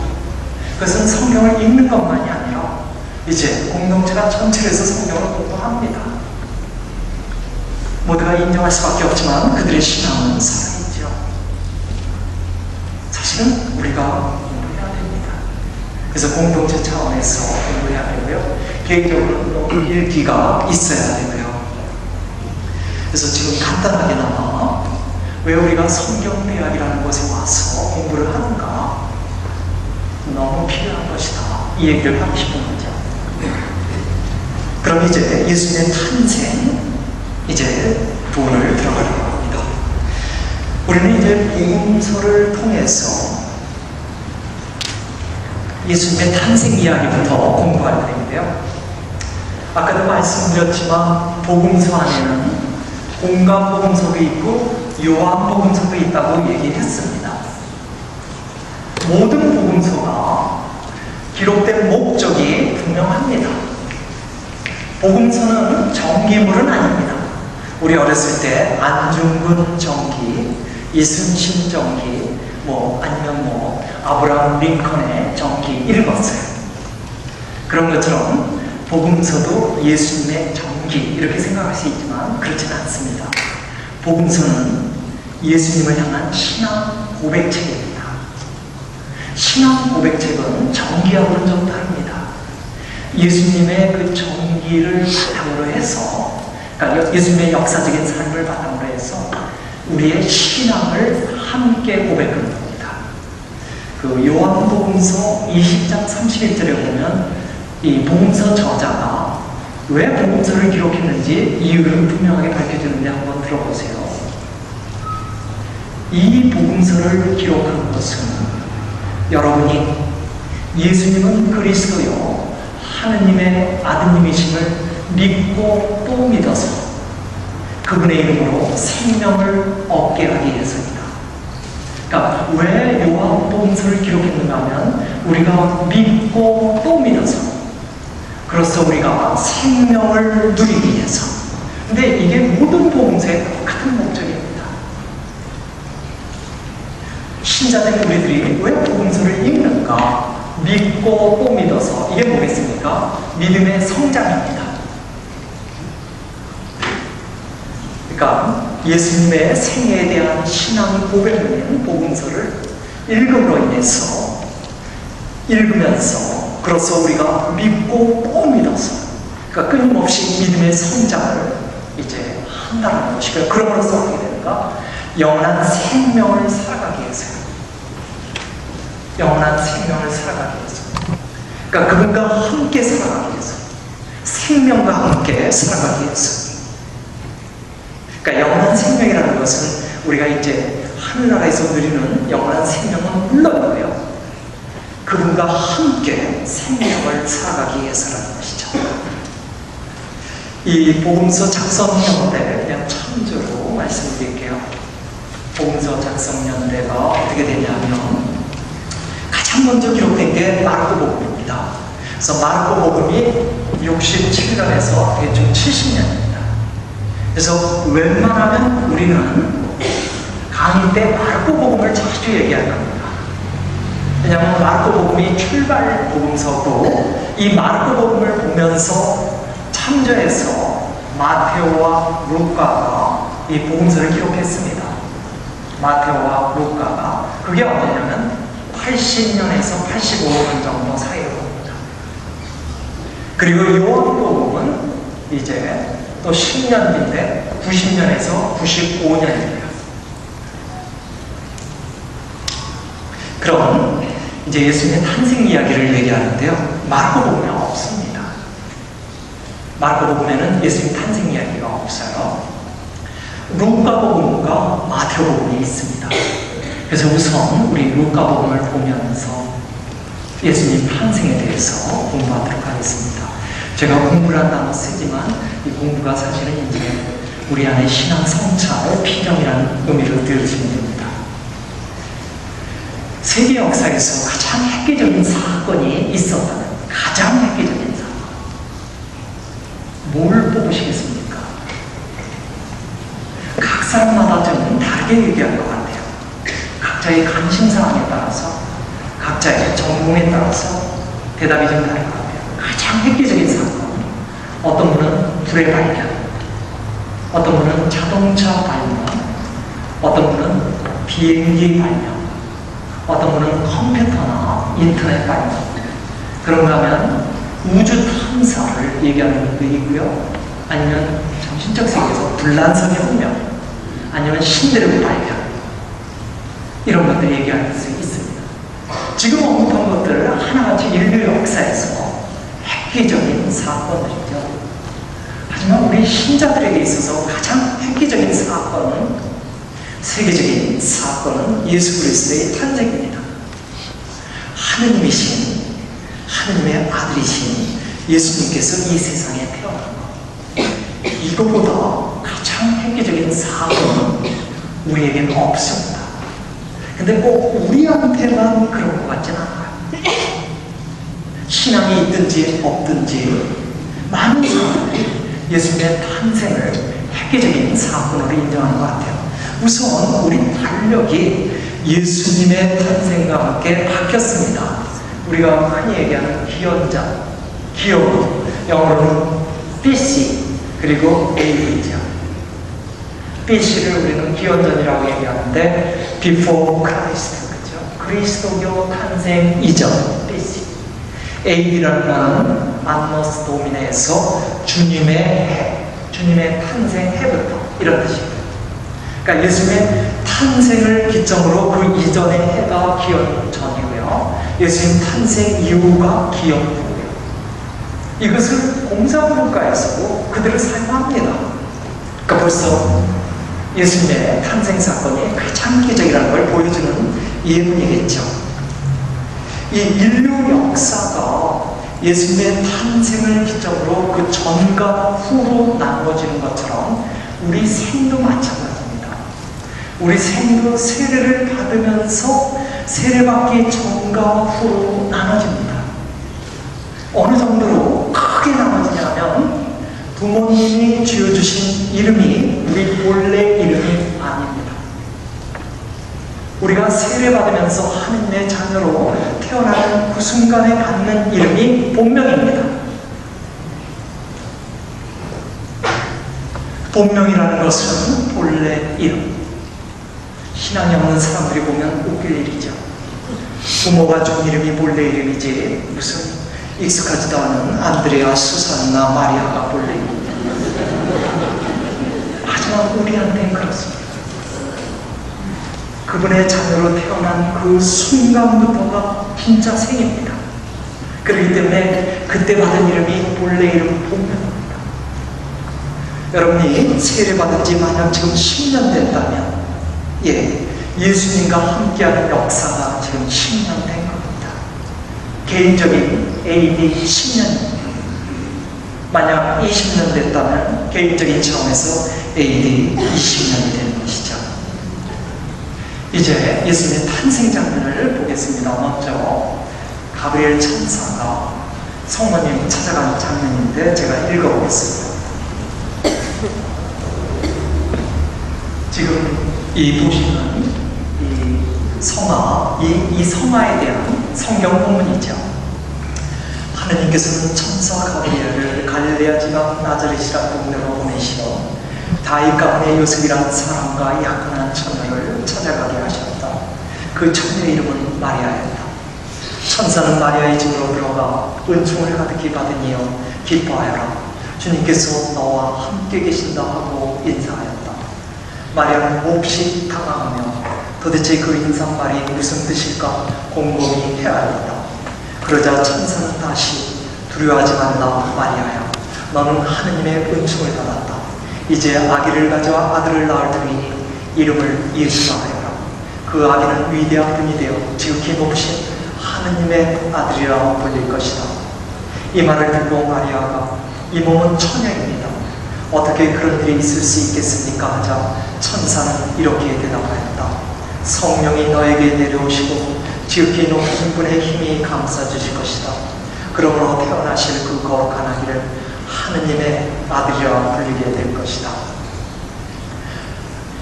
그것은 성경을 읽는 것만이 아니라 이제 공동체가 전체를 해서 성경을 공부합니다. 모두가 인정할 수밖에 없지만 그들의 신앙은 살아있죠. 사실은 우리가 공부해야 됩니다. 그래서 공동체 차원에서 공부해야 되고요. 개인적으로 일기가 있어야 되고요. 그래서 지금 간단하게나마 왜 우리가 성경대학이라는 곳에 와서 공부를 하는가? 너무 필요한 것이다. 이 얘기를 하고 싶은 거죠. 그럼 이제 예수님의 탄생, 이제 부분을 들어가려고 합니다. 우리는 이제 복음서를 통해서 예수님의 탄생 이야기부터 공부할 텐데요. 아까도 말씀드렸지만 복음서 안에는 공간 복음서도 있고 요한 복음서도 있다고 얘기했습니다. 모든 복음서가 기록된 목적이 분명합니다. 복음서는 정기물은 아닙니다. 우리 어렸을 때 안중근 정기, 이순신 정기, 아니면 아브라함 링컨의 정기 읽었어요. 그런 것처럼 복음서도 예수님의 정기 이렇게 생각할 수 있지만 그렇지는 않습니다. 복음서는 예수님을 향한 신앙 고백책입니다. 신앙 고백책은 정기하고는 좀 다릅니다. 예수님의 그 정기를 바탕으로 해서, 그러니까 예수님의 역사적인 삶을 바탕으로 해서 우리의 신앙을 함께 고백하는 겁니다. 그 요한복음서 20장 31절에 보면 이 복음서 저자가 왜 복음서를 기록했는지 이유를 분명하게 밝혀주는데 한번 들어보세요. 이 복음서를 기록한 것은 여러분이 예수님은 그리스도요 하느님의 아드님이심을 믿고 또 믿어서 그분의 이름으로 생명을 얻게 하기 위해서입니다. 그러니까 왜 요한복음서를 기록했는가 하면 우리가 믿고 또 믿어서 그래서 우리가 생명을 누리기 위해서. 근데 이게 모든 복음서의 똑같은 목적입니다. 신자된 우리들이 왜 복음서를 읽는가? 믿고 또 믿어서. 이게 뭐겠습니까? 믿음의 성장입니다. 그러니까 예수님의 생애에 대한 신앙 고백인 복음서를 읽으면서 그래서 우리가 믿고 또 믿어서, 그러니까 끊임없이 믿음의 성장을 이제 한다는 것이고요. 그럼으로써 어떻게 되는가? 영원한 생명을 살아가기 위해서요. 영원한 생명을 살아가기 위해서. 그러니까 그분과 함께 살아가기 위해서. 생명과 함께 살아가기 위해서. 그러니까 영원한 생명이라는 것은 우리가 이제 하늘나라에서 누리는 영원한 생명은 물론이고요. 그분과 함께 생명을 살아가기 위해서라는 것이죠. 이 복음서 작성연대 그냥 참조로 말씀드릴게요. 복음서 작성연대가 어떻게 되냐면 가장 먼저 기록된 게 마르코복음입니다. 그래서 마르코복음이 67년에서 대충 70년입니다. 그래서 웬만하면 우리는 강의 때 마르코복음을 자주 얘기할 겁니다. 왜냐하면 마르코복음이 출발 복음서고 이 마르코복음을 보면서 참조해서 마테오와 루카가 이 복음서를 기록했습니다. 마테오와 루카가 그게 언제냐면 80년에서 85년 정도 사이로 봅니다. 그리고 요한복음은 이제 또 10년 뒤인데 90년에서 95년입니다. 그럼 이제 예수님의 탄생 이야기를 얘기하는데요. 마르코복음에 없습니다. 마르코복음에는 예수님 탄생 이야기가 없어요. 루카복음과 마테오복음이 있습니다. 그래서 우선 우리 루카복음을 보면서 예수님 탄생에 대해서 공부하도록 하겠습니다. 제가 공부를 한다고 쓰지만 이 공부가 사실은 이제 우리 안에 신앙 성찰, 필경이라는 의미로 들으시면 됩니다. 세계 역사에서 가장 획기적인 사건이 있었다면 가장 획기적인 사건 뭘 뽑으시겠습니까? 각 사람마다 좀 다르게 얘기할 것 같아요. 각자의 관심사항에 따라서 각자의 전공에 따라서 대답이 좀 다를 것 같아요. 가장 획기적인 사건, 어떤 분은 불의 발견, 어떤 분은 자동차 발명, 어떤 분은 비행기 발명, 어떤 분은 컴퓨터나 인터넷 발명. 그런가 하면 우주 탐사를 얘기하는 분도 있고요. 아니면 정신적 세계에서 불란성의 혁명, 아니면 신들의 발견, 이런 것들 얘기할 수 있습니다. 지금 언급한 것들을 하나같이 인류 역사에서 획기적인 사건들이죠. 하지만 우리 신자들에게 있어서 가장 획기적인 사건은, 세계적인 사건은 예수 그리스도의 탄생입니다. 하느님이신, 하느님의 아들이신 예수님께서 이 세상에 태어난 것, 이것보다 가장 획기적인 사건은 우리에게는 없습니다. 근데 꼭 우리한테만 그런 것 같지는 않아요. 신앙이 있든지 없든지 많은 사람들이 예수님의 탄생을 획기적인 사건으로 인정하는 것 같아요. 우선 우리 달력이 예수님의 탄생과 함께 바뀌었습니다. 우리가 흔히 얘기하는 기원자, 기원, 영어로는 BC, 그리고 AD죠. BC를 우리는 기원전이라고 얘기하는데 Before Christ, 그렇죠? 그리스도교 탄생 이전, BC. AD라는 말은 안노스 도미네에서 주님의 해, 주님의 탄생 해부터, 이런 뜻입니다. 그러니까 예수님의 탄생을 기점으로 그 이전의 해가 기원 전이고요. 예수님 탄생 이후가 기원 후고요. 이것을 공사문과에서도 그대로 사용합니다. 그러니까 벌써 예수님의 탄생 사건이 가장 획기적이라는 걸 보여주는 예문이겠죠. 이 인류 역사가 예수님의 탄생을 기점으로 그 전과 후로 나누어지는 것처럼 우리 생도 마찬가지입니다. 우리 생도 세례를 받으면서 세례받기 전과 후로 나눠집니다. 어느 정도로 크게 부모님이 지어주신 이름이 우리 본래 이름이 아닙니다. 우리가 세례받으면서 하느님의 자녀로 태어나는 그 순간에 받는 이름이 본명입니다. 본명이라는 것은 본래 이름. 신앙이 없는 사람들이 보면 웃길 일이죠. 부모가 준 이름이 본래 이름이지 무슨 익숙하지도 않은 안드레아, 수산나, 마리아가 본래 이름입니다. 하지만 우리한테는 그렇습니다. 그분의 자녀로 태어난 그 순간부터가 진짜 생입니다. 그렇기 때문에 그때 받은 이름이 본래 이름 본명입니다. 여러분이 세례받은 지 만약 지금 10년 됐다면 예수님과 함께하는 역사가 지금 10년 된 겁니다. 개인적인 AD 10년입니다. 만약 20년 됐다면 개인적인 차원에서 AD 20년이 되는 것이죠. 이제 예수님의 탄생 장면을 보겠습니다. 먼저 가브리엘 천사가 성모님 찾아가는 장면인데 제가 읽어보겠습니다. 지금 이 보시는 이 성화, 이 성화에 대한 성경 본문이죠. 하느님께서는 천사 가브리엘을 갈릴레아 지방 나자렛이라는 동네로 보내시고 다윗 가문의 요셉이라는 사람과 약혼한 처녀를 찾아가게 하셨다. 그 처녀의 이름은 마리아였다. 천사는 마리아의 집으로 들어가 은총을 가득히 받으니여 기뻐하여라. 주님께서 너와 함께 계신다 하고 인사하였다. 마리아는 몹시 당황하며 도대체 그 인사말이 무슨 뜻일까 곰곰이 헤아렸다. 그러자 천사는 다시 두려워하지 말라 마리아야. 너는 하느님의 은총을 받았다. 이제 아기를 가져와 아들을 낳을 터이니 이름을 예수라 하여라. 그 아기는 위대한 분이 되어 지극히 높으신 하느님의 아들이라 불릴 것이다. 이 말을 듣고 마리아가 이 몸은 처녀입니다. 어떻게 그런 일이 있을 수 있겠습니까? 하자 천사는 이렇게 대답하였다. 성령이 너에게 내려오시고 지극히 높으신 분의 힘이 감싸주실 것이다. 그러므로 태어나실 그 거룩한 아기를 하느님의 아들이라 불리게 될 것이다.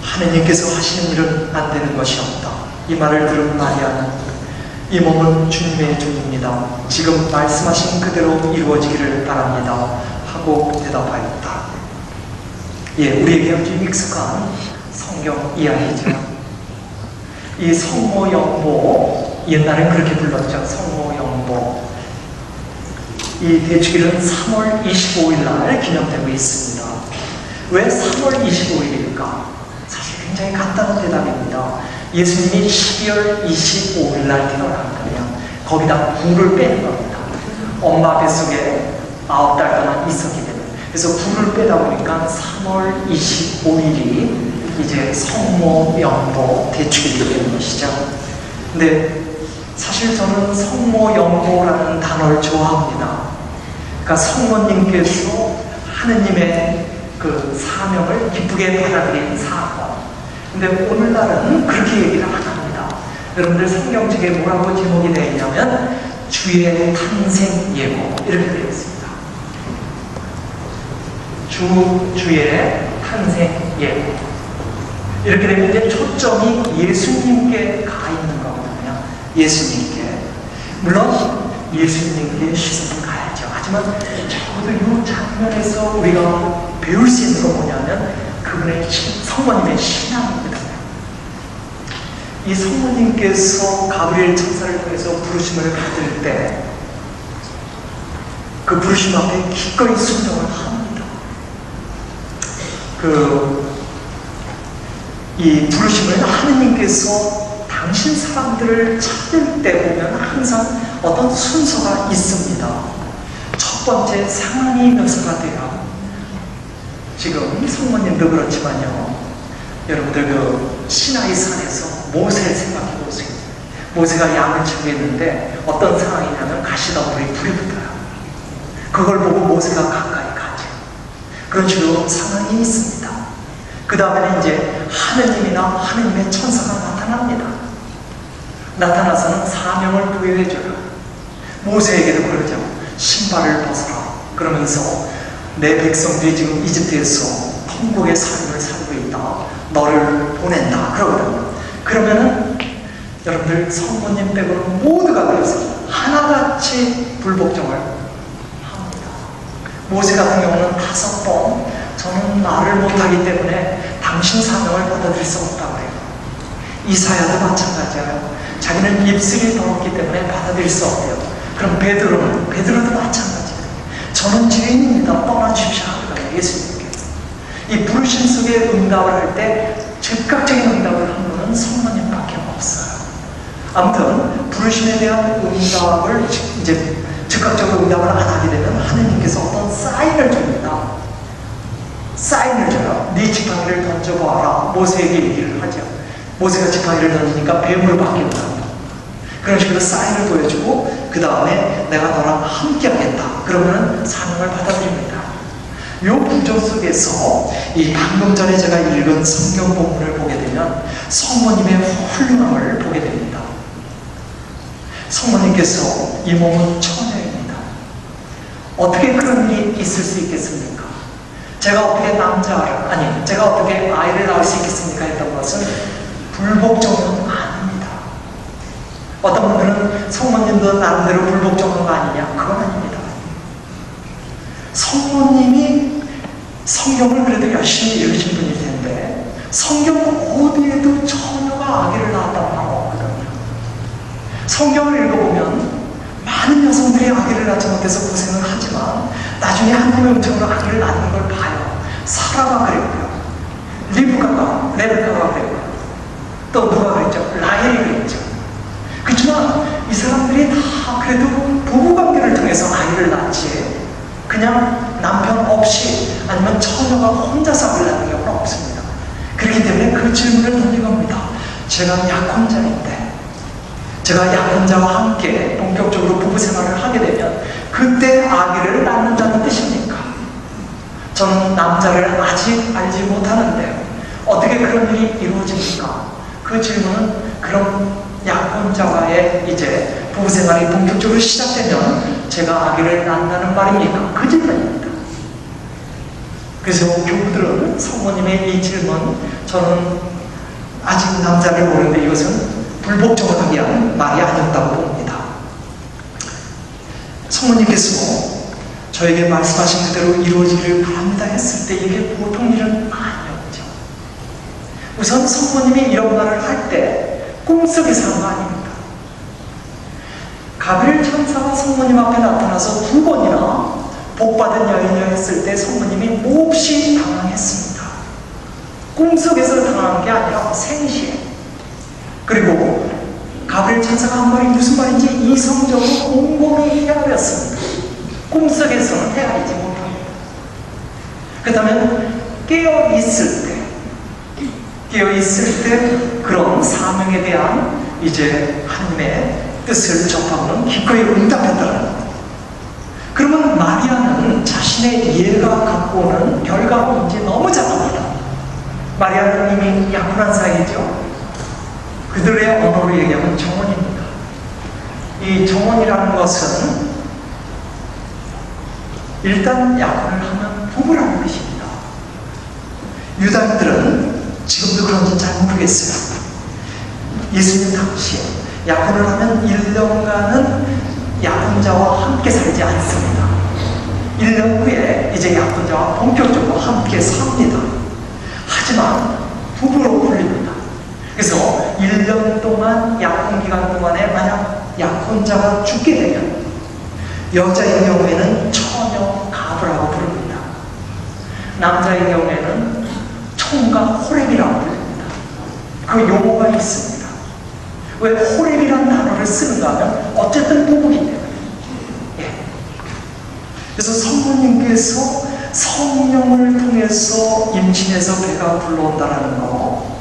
하느님께서 하시는 일은 안 되는 것이 없다. 이 말을 들은 마리아는 이 몸은 주님의 종입니다. 지금 말씀하신 그대로 이루어지기를 바랍니다. 하고 대답하였다. 우리에게 아주 익숙한 성경 이야기죠. 이 성모 영보, 옛날엔 그렇게 불렀죠. 성모 영보. 이 대축일은 3월 25일 날 기념되고 있습니다. 왜 3월 25일일까? 사실 굉장히 간단한 대답입니다. 예수님이 12월 25일 날 태어난 거예요. 거기다 불을 빼는 겁니다. 엄마 뱃속에 9달 동안 있었기 때문에. 그래서 불을 빼다 보니까 3월 25일이 이제 성모 영보 대축일이 되는 것이죠. 근데 사실 저는 성모 영보라는 단어를 좋아합니다. 그러니까 성모님께서 하느님의 그 사명을 기쁘게 받아들인 사건. 근데 오늘날은 그렇게 얘기를 안 합니다. 여러분들 성경책에 뭐라고 제목이 되어 있냐면 주의 탄생 예고 이렇게 되어 있습니다. 주의 탄생 예고 이렇게 되면 초점이 예수님께 가 있는 거거든요. 예수님께. 물론 예수님께 시선은 가야죠. 하지만 적어도 이 장면에서 우리가 배울 수 있는 건 뭐냐면 그분의 성모님의 신앙입니다. 이 성모님께서 가브리엘 천사를 통해서 부르심을 받을 때 그 부르심 앞에 기꺼이 순종을 합니다. 이 부르심을 하느님께서 당신 사람들을 찾을 때 보면 항상 어떤 순서가 있습니다. 첫 번째 상황이 묘사가 돼요. 지금 성모님도 그렇지만요. 여러분들 그 시나이 산에서 모세를 생각해 보세요. 모세가 양을 치고 있는데 어떤 상황이냐면 가시덤불이 불이 붙어요. 그걸 보고 모세가 가까이 가죠. 그런 식으로 상황이 있습니다. 그 다음에는 이제 하느님이나 하느님의 천사가 나타납니다. 나타나서는 사명을 부여해줘요. 모세에게도 그러죠. 신발을 벗어라. 그러면서 내 백성들이 지금 이집트에서 통곡의 삶을 살고 있다. 너를 보낸다. 그러거든요. 그러면은 여러분들 성모님 빼고는 모두가 그래서 하나같이 불복종을 합니다. 모세 같은 경우는 5번 저는 말을 못하기 때문에 당신 사명을 받아들일 수 없다고 해요. 이사야도 마찬가지예요. 자기는 입술이 더럽기 때문에 받아들일 수 없대요. 그럼 베드로도 마찬가지예요. 저는 죄인입니다. 떠나주십시오. 하거든요. 예수님께. 이 부르심 속에 응답을 할 때 즉각적인 응답을 한 분은 성모님밖에 없어요. 아무튼 부르심에 대한 응답을 이제 즉각적으로 응답을 안 하게 되면 하느님께서 어떤 사인을 줍니다. 사인을 줘요. 네 지팡이를 던져봐라. 모세에게 얘기를 하죠. 모세가 지팡이를 던지니까 뱀으로 바뀐다. 그런 식으로 사인을 보여주고 그 다음에 내가 너랑 함께 하겠다. 그러면 사명을 받아들입니다. 이 구조 속에서 이 방금 전에 제가 읽은 성경 본문을 보게 되면 성모님의 훌륭함을 보게 됩니다. 성모님께서 이 몸은 처녀입니다. 어떻게 그런 일이 있을 수 있겠습니까? 제가 어떻게 제가 어떻게 아이를 낳을 수 있겠습니까? 했던 것은 불복종은 아닙니다. 어떤 분들은 성모님도 나름대로 불복종가 아니냐? 그건 아닙니다. 성모님이 성경을 그래도 열심히 읽으신 분일 텐데 성경 어디에도 처녀가 아기를 낳았다고 나오거든요. 성경을 읽어보면 많은 여성들이 아기를 낳지 못해서 고생을 하지만 나중에 하나님의 음성으로 아기를 낳는 걸 봐요. 사라가 그랬고요. 레베카가 그랬고요. 또 누가 그랬죠? 라헬이 그랬죠. 그렇지만 이 사람들이 다 그래도 부부관계를 통해서 아이를 낳지 그냥 남편 없이 아니면 처녀가 혼자서 아이를 낳는 경우는 없습니다. 그렇기 때문에 그 질문을 던진 겁니다. 제가 약혼자인데 제가 약혼자와 함께 본격적으로 부부 생활을 하게 되면 그때 아기를 낳는다는 뜻입니까? 저는 남자를 아직 알지 못하는데요. 어떻게 그런 일이 이루어집니까? 그 질문은 그럼 약혼자와의 이제 부부 생활이 본격적으로 시작되면 제가 아기를 낳는다는 말입니까? 그 질문입니다. 그래서 교부들은 성모님의 이 질문, 저는 아직 남자를 모르는데 이것은 불복종을 하기 위한 말이 아니었다고 봅니다. 성모님께서 저에게 말씀하신 그대로 이루어지기를 바랍니다 했을 때 이게 보통 일은 아니었죠. 우선 성모님이 이런 말을 할 때 꿈속에서 한 거 아닙니다. 가브리엘 천사가 성모님 앞에 나타나서 2번이나 복받은 여인이라 했을 때 성모님이 몹시 당황했습니다. 꿈속에서 당황한 게 아니라 생시에. 그리고 가브리엘 천사가 한 말이 무슨 말인지 이성적으로 곰곰이 헤아렸습니다. 꿈속에서는 헤아리지 못합니다. 그 다음에 깨어있을 때 그런 사명에 대한 이제 하나님의 뜻을 접하고는 기꺼이 응답했다는 겁니다. 그러면 마리아는 자신의 이해가 갖고 오는 결과로 이제 너무 잘합니다. 마리아는 이미 약혼한 사이죠. 그들의 언어로 얘기하면 정원입니다. 이 정원이라는 것은 일단 약혼을 하면 부부라는 뜻입니다. 유다인들은 지금도 그런지 잘 모르겠어요. 예수님 당시에 약혼을 하면 1년간은 약혼자와 함께 살지 않습니다. 1년 후에 이제 약혼자와 본격적으로 함께 삽니다. 하지만 부부로 불립니다. 그래서 1년 동안 약혼기간 동안에 만약 약혼자가 죽게 되면 여자의 경우에는 처녀 가부라고 부릅니다. 남자의 경우에는 총각 호렙이라고 부릅니다. 그 용어가 있습니다. 왜 호렙이라는 단어를 쓰는가 하면 어쨌든 부부이기 때문에. 예. 그래서 성모님께서 성령을 통해서 임신해서 배가 불러온다는 거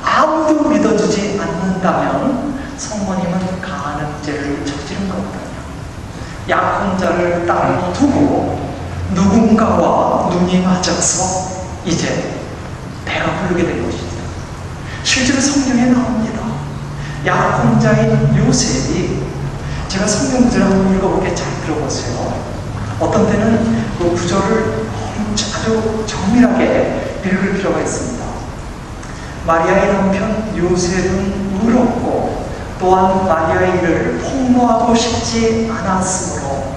아무도 믿어주지 않는다면 성모님은 간음죄를 저지른 거거든요. 약혼자를 따로 두고 누군가와 눈이 맞아서 이제 배가 부르게 된 것입니다. 실제로 성경에 나옵니다. 약혼자인 요셉이, 제가 성경 구절을 한번 읽어볼게. 잘 들어보세요. 어떤 때는 그 구절을 아주 정밀하게 읽을 필요가 있습니다. 마리아의 남편 요셉은 의롭고 또한 마리아의 일을 폭로하고 싶지 않았으므로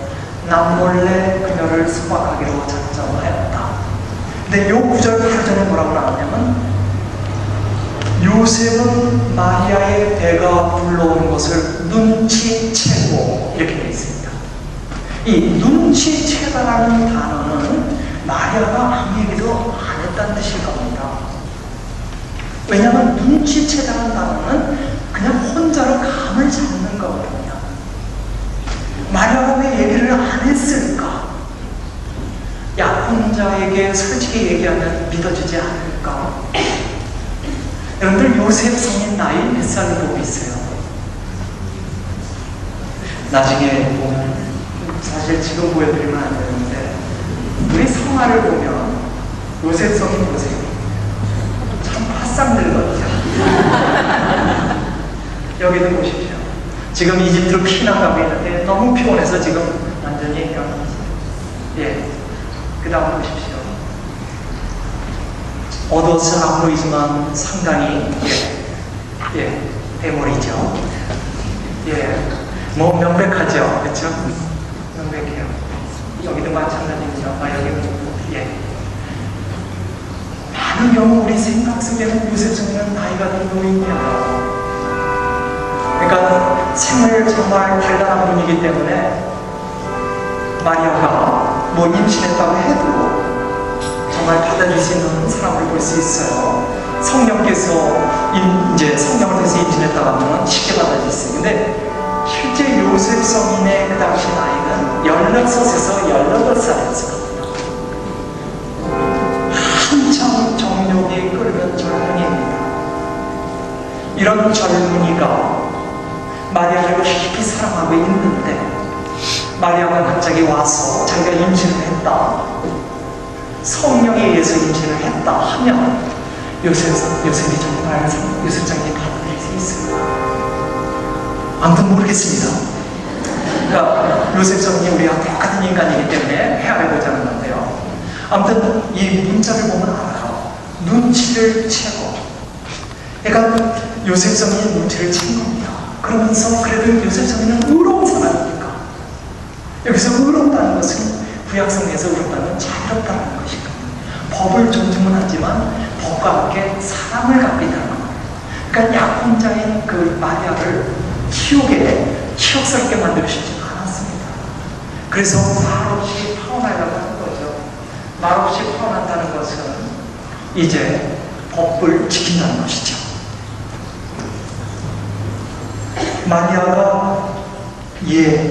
남몰래 그녀를 수박하기로 작정하였다. 근데 요 구절 바로 전에 뭐라고 나왔냐면 요셉은 마리아의 배가 불러오는 것을 눈치채고 이렇게 되어 있습니다. 이 눈치채다라는 단어는 마리아가 아무 얘기도 안 했다는 뜻일 겁니다. 왜냐하면 눈치채다라는 단어는 그냥 혼자로 감을 잡는 거거든요. 마리아가 왜 얘기를 안 했을까? 약혼자에게 솔직히 얘기하면 믿어주지 않을까? 여러분들 요셉 성인 나이 몇 살로 보고 있어요? 나중에 보면 사실 지금 보여드리면 안 되는데 우리 성화를 보면 요셉 성인 보세요. 참 바싹 늙었죠. 여기도 보십시오. 지금 이집트로 피난 가고 있는데 너무 피곤해서 지금 완전히 그 다음 보십시오. 어두워서 안 보이지만 상당히 대머리죠. 뭐 명백하죠, 그렇죠? 명백해요. 여기도 마찬가지죠. 많은 경우 우리 생각 속에는 요셉 성인은 나이가 든 노인이에요. 그러니까 생을 정말 달달한 분이기 때문에 마리아가 뭐 임신했다고 해도 정말 받아줄 수 있는 사람을 볼 수 있어요. 성령께서 이제 성령을 통해서 임신했다고 하면 쉽게 받아줄 수 있어요. 근데 실제 요셉 성인의 그 당시 나이는 16에서 18살이었어요. 한참 정력이 끓는 젊은이입니다. 이런 젊은이가 마리아를 깊이 사랑하고 있는데 마리아가 갑자기 와서 자기가 임신을 했다, 성령에 의해서 임신을 했다 하면 요셉이 정말 요셉장이 받아들일 수 있을까? 아무튼 모르겠습니다. 그러니까 요셉성이 우리와 똑같은 인간이기 때문에 헤아려보자는 건데요. 아무튼 이 문자를 보면 알아요. 눈치를 채고. 그러니까 요셉성이 눈치를 챈 겁니다. 그러면서 그래도 요셉성이는 의로운 사람이니까. 여기서 의롭다는 것은 구약성에서 의롭다는 건 자유롭다는 것입니다. 법을 존중은 하지만 법과 함께 사랑을 갖고 있다는 겁니다. 그러니까 약혼자인 그 마리아를 치욕스럽게 만들고 싶지 않았습니다. 그래서 말없이 파혼하려고 하는 거죠. 말없이 파혼한다는 것은 이제 법을 지킨다는 것이죠. 마리아가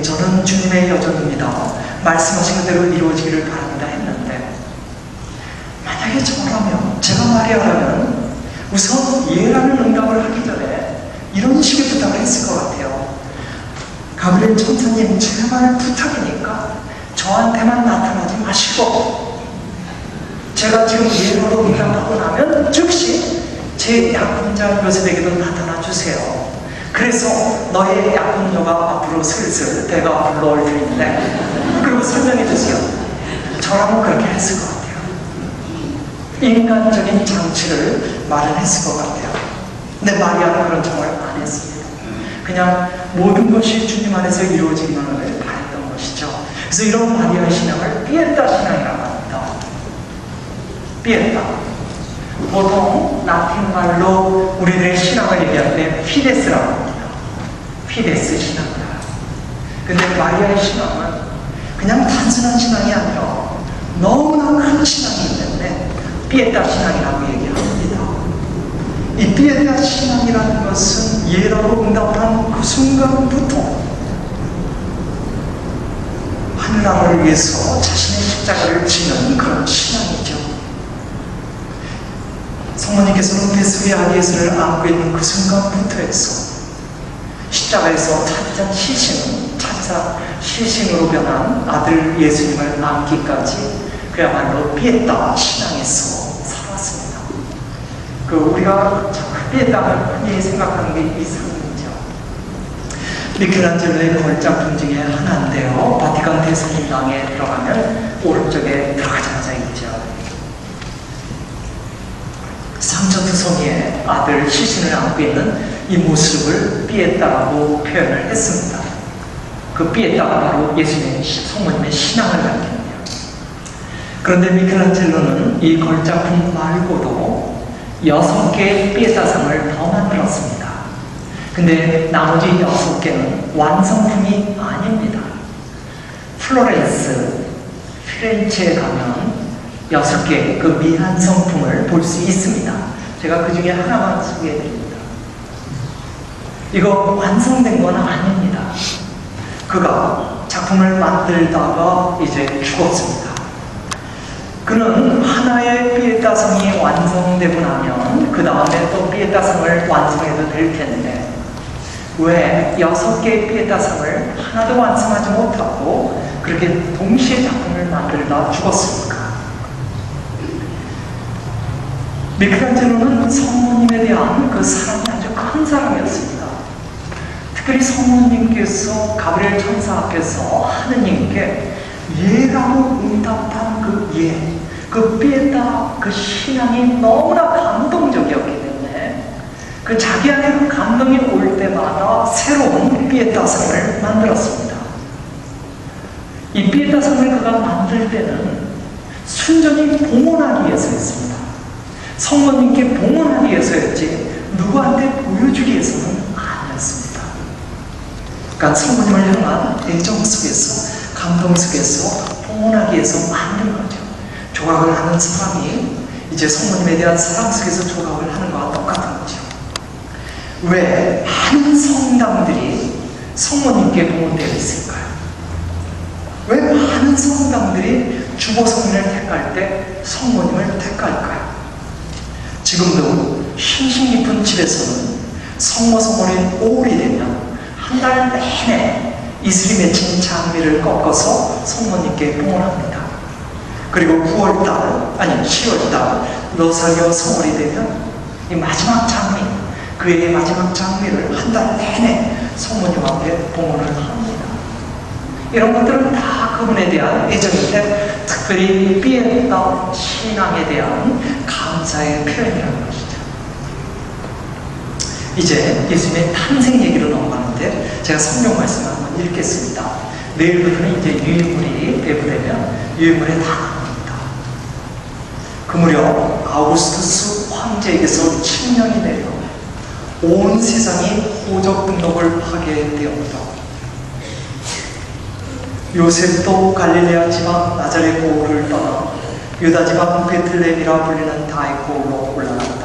저는 주님의 여종입니다, 말씀하신 그대로 이루어지기를 바랍니다 했는데, 만약에 저라면, 제가 마리아라면 우선 예라는 응답을 하기 전에 이런 식의 부탁을 했을 것 같아요. 가브리엘 천사님, 제발 부탁이니까 저한테만 나타나지 마시고 제가 지금 예로로 응답하고 나면 즉시 제 약혼자 요셉에게도 나타나 주세요. 그래서 너의 약혼녀가 앞으로 슬슬 배가 불러올 테니까 그리고 설명해 주세요. 저라면 그렇게 했을 것 같아요. 인간적인 장치를 마련했을 것 같아요. 근데 마리아는 그런 정을 안 했습니다. 그냥 모든 것이 주님 안에서 이루어지기만을 바랬던 것이죠. 그래서 이런 마리아의 신앙을 피에타 신앙이라고 합니다. 피에타. 보통 라틴 말로 우리들의 신앙을 얘기할 때 피데스라고 합니다. 피데스 신앙이다. 근데 마리아의 신앙은 그냥 단순한 신앙이 아니라 너무나 큰 신앙이기 때문에 피에타 신앙이라고 얘기합니다. 이 피에타 신앙이라는 것은 예라고 응답을 한 그 순간부터 하늘나라를 위해서 자신의 십자가를 지는 그런 신앙이죠. 성모님께서는 뱃속에 아기 예수를 안고 있는 그 순간부터 해서 십자가에서 찾아서 시신으로 변한 아들 예수님을 안기까지 그야말로 피에타 신앙에서 살았습니다. 우리가 피에타를 흔히 생각하는 게 이 상이죠. 미켈란젤로의 걸작품 중에 하나인데요. 바티칸 대성당에 들어가면 오른쪽에 들어가자마자 있죠. 삼천두성이의 아들 시신을 안고 있는 이 모습을 삐에따라고 표현을 했습니다. 그 삐에따가 바로 예수님의 성모님의 신앙을 가리킵니다. 그런데 미켈란젤로는 이 걸작품 말고도 6개의 삐에따상을 더 만들었습니다. 근데 나머지 6개는 완성품이 아닙니다. 플로렌스, 피렌체에 가면 6개 그 미완성품을 볼 수 있습니다. 제가 그 중에 하나만 소개해드립니다. 이거 완성된 건 아닙니다. 그가 작품을 만들다가 이제 죽었습니다. 그는 하나의 삐에따성이 완성되고 나면 그 다음에 또 삐에따성을 완성해도 될 텐데 왜 6개의 삐에따성을 하나도 완성하지 못하고 그렇게 동시에 작품을 만들다 죽었습니까? 미켈란젤로는 성모님에 대한 그 사랑이 아주 큰 사랑이었습니다. 특별히 성모님께서 가브리엘 천사 앞에서 하느님께 예라고 응답한 그 예, 그 삐에따 그 신앙이 너무나 감동적이었기 때문에 그 자기 안에 그 감동이 올 때마다 새로운 삐에따상을 만들었습니다. 이 삐에따상을 그가 만들 때는 순전히 봉헌하기 위해서였습니다. 성모님께 봉헌하기 위해서였지 누구한테 보여주기 위해서는 아니었습니다. 그러니까 성모님을 향한 애정 속에서 감동 속에서 봉헌하기 위해서 만든 거죠. 조각을 하는 사람이 이제 성모님에 대한 사랑 속에서 조각을 하는 것과 똑같은 거죠. 왜 많은 성당들이 성모님께 봉헌되어 있을까요? 왜 많은 성당들이 주보 성인을 택할 때 성모님을 택할까요? 지금도 신심 깊은 집에서는 성모성모인 5월이 되면 한 달 내내 이슬이 맺힌 장미를 꺾어서 성모님께 봉헌합니다. 그리고 9월달, 아니 10월달 러사려 성월이 되면 이 마지막 장미, 그 해의 마지막 장미를 한 달 내내 성모님 앞에 봉헌을 합니다. 이런 것들은 다 그분에 대한 애정인데 특별히 삐에따 신앙에 대한 감사의 표현이라는 것이죠. 이제 예수님의 탄생 얘기로 넘어가는데 제가 성경 말씀을 한번 읽겠습니다. 내일부터는 이제 유인물이 배부되면 유인물에 다 나옵니다. 그 무렵 아우구스투스 황제에게서 칙령이 내려 온 세상이 호적 등록을 하게 되었다. 요셉도 갈릴레아 지방 나자렛 고을을 떠나 유다 지방 베틀레헴이라 불리는 다윗 고을로 올라갔다.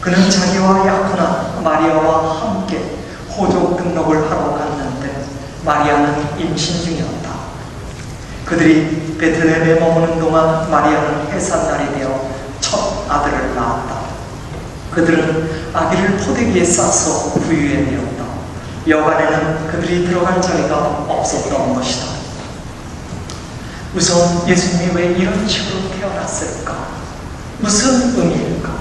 그는 자기와 약혼한 마리아와 함께 호적 등록을 하러 갔는데 마리아는 임신 중이었다. 그들이 베틀레헴에 머무는 동안 마리아는 해산날이 되어 첫 아들을 낳았다. 그들은 아기를 포대기에 싸서 부유에 내었다. 여간에는 그들이 들어갈 자리가 없었던 것이다. 우선 예수님이 왜 이런 식으로 태어났을까? 무슨 의미일까?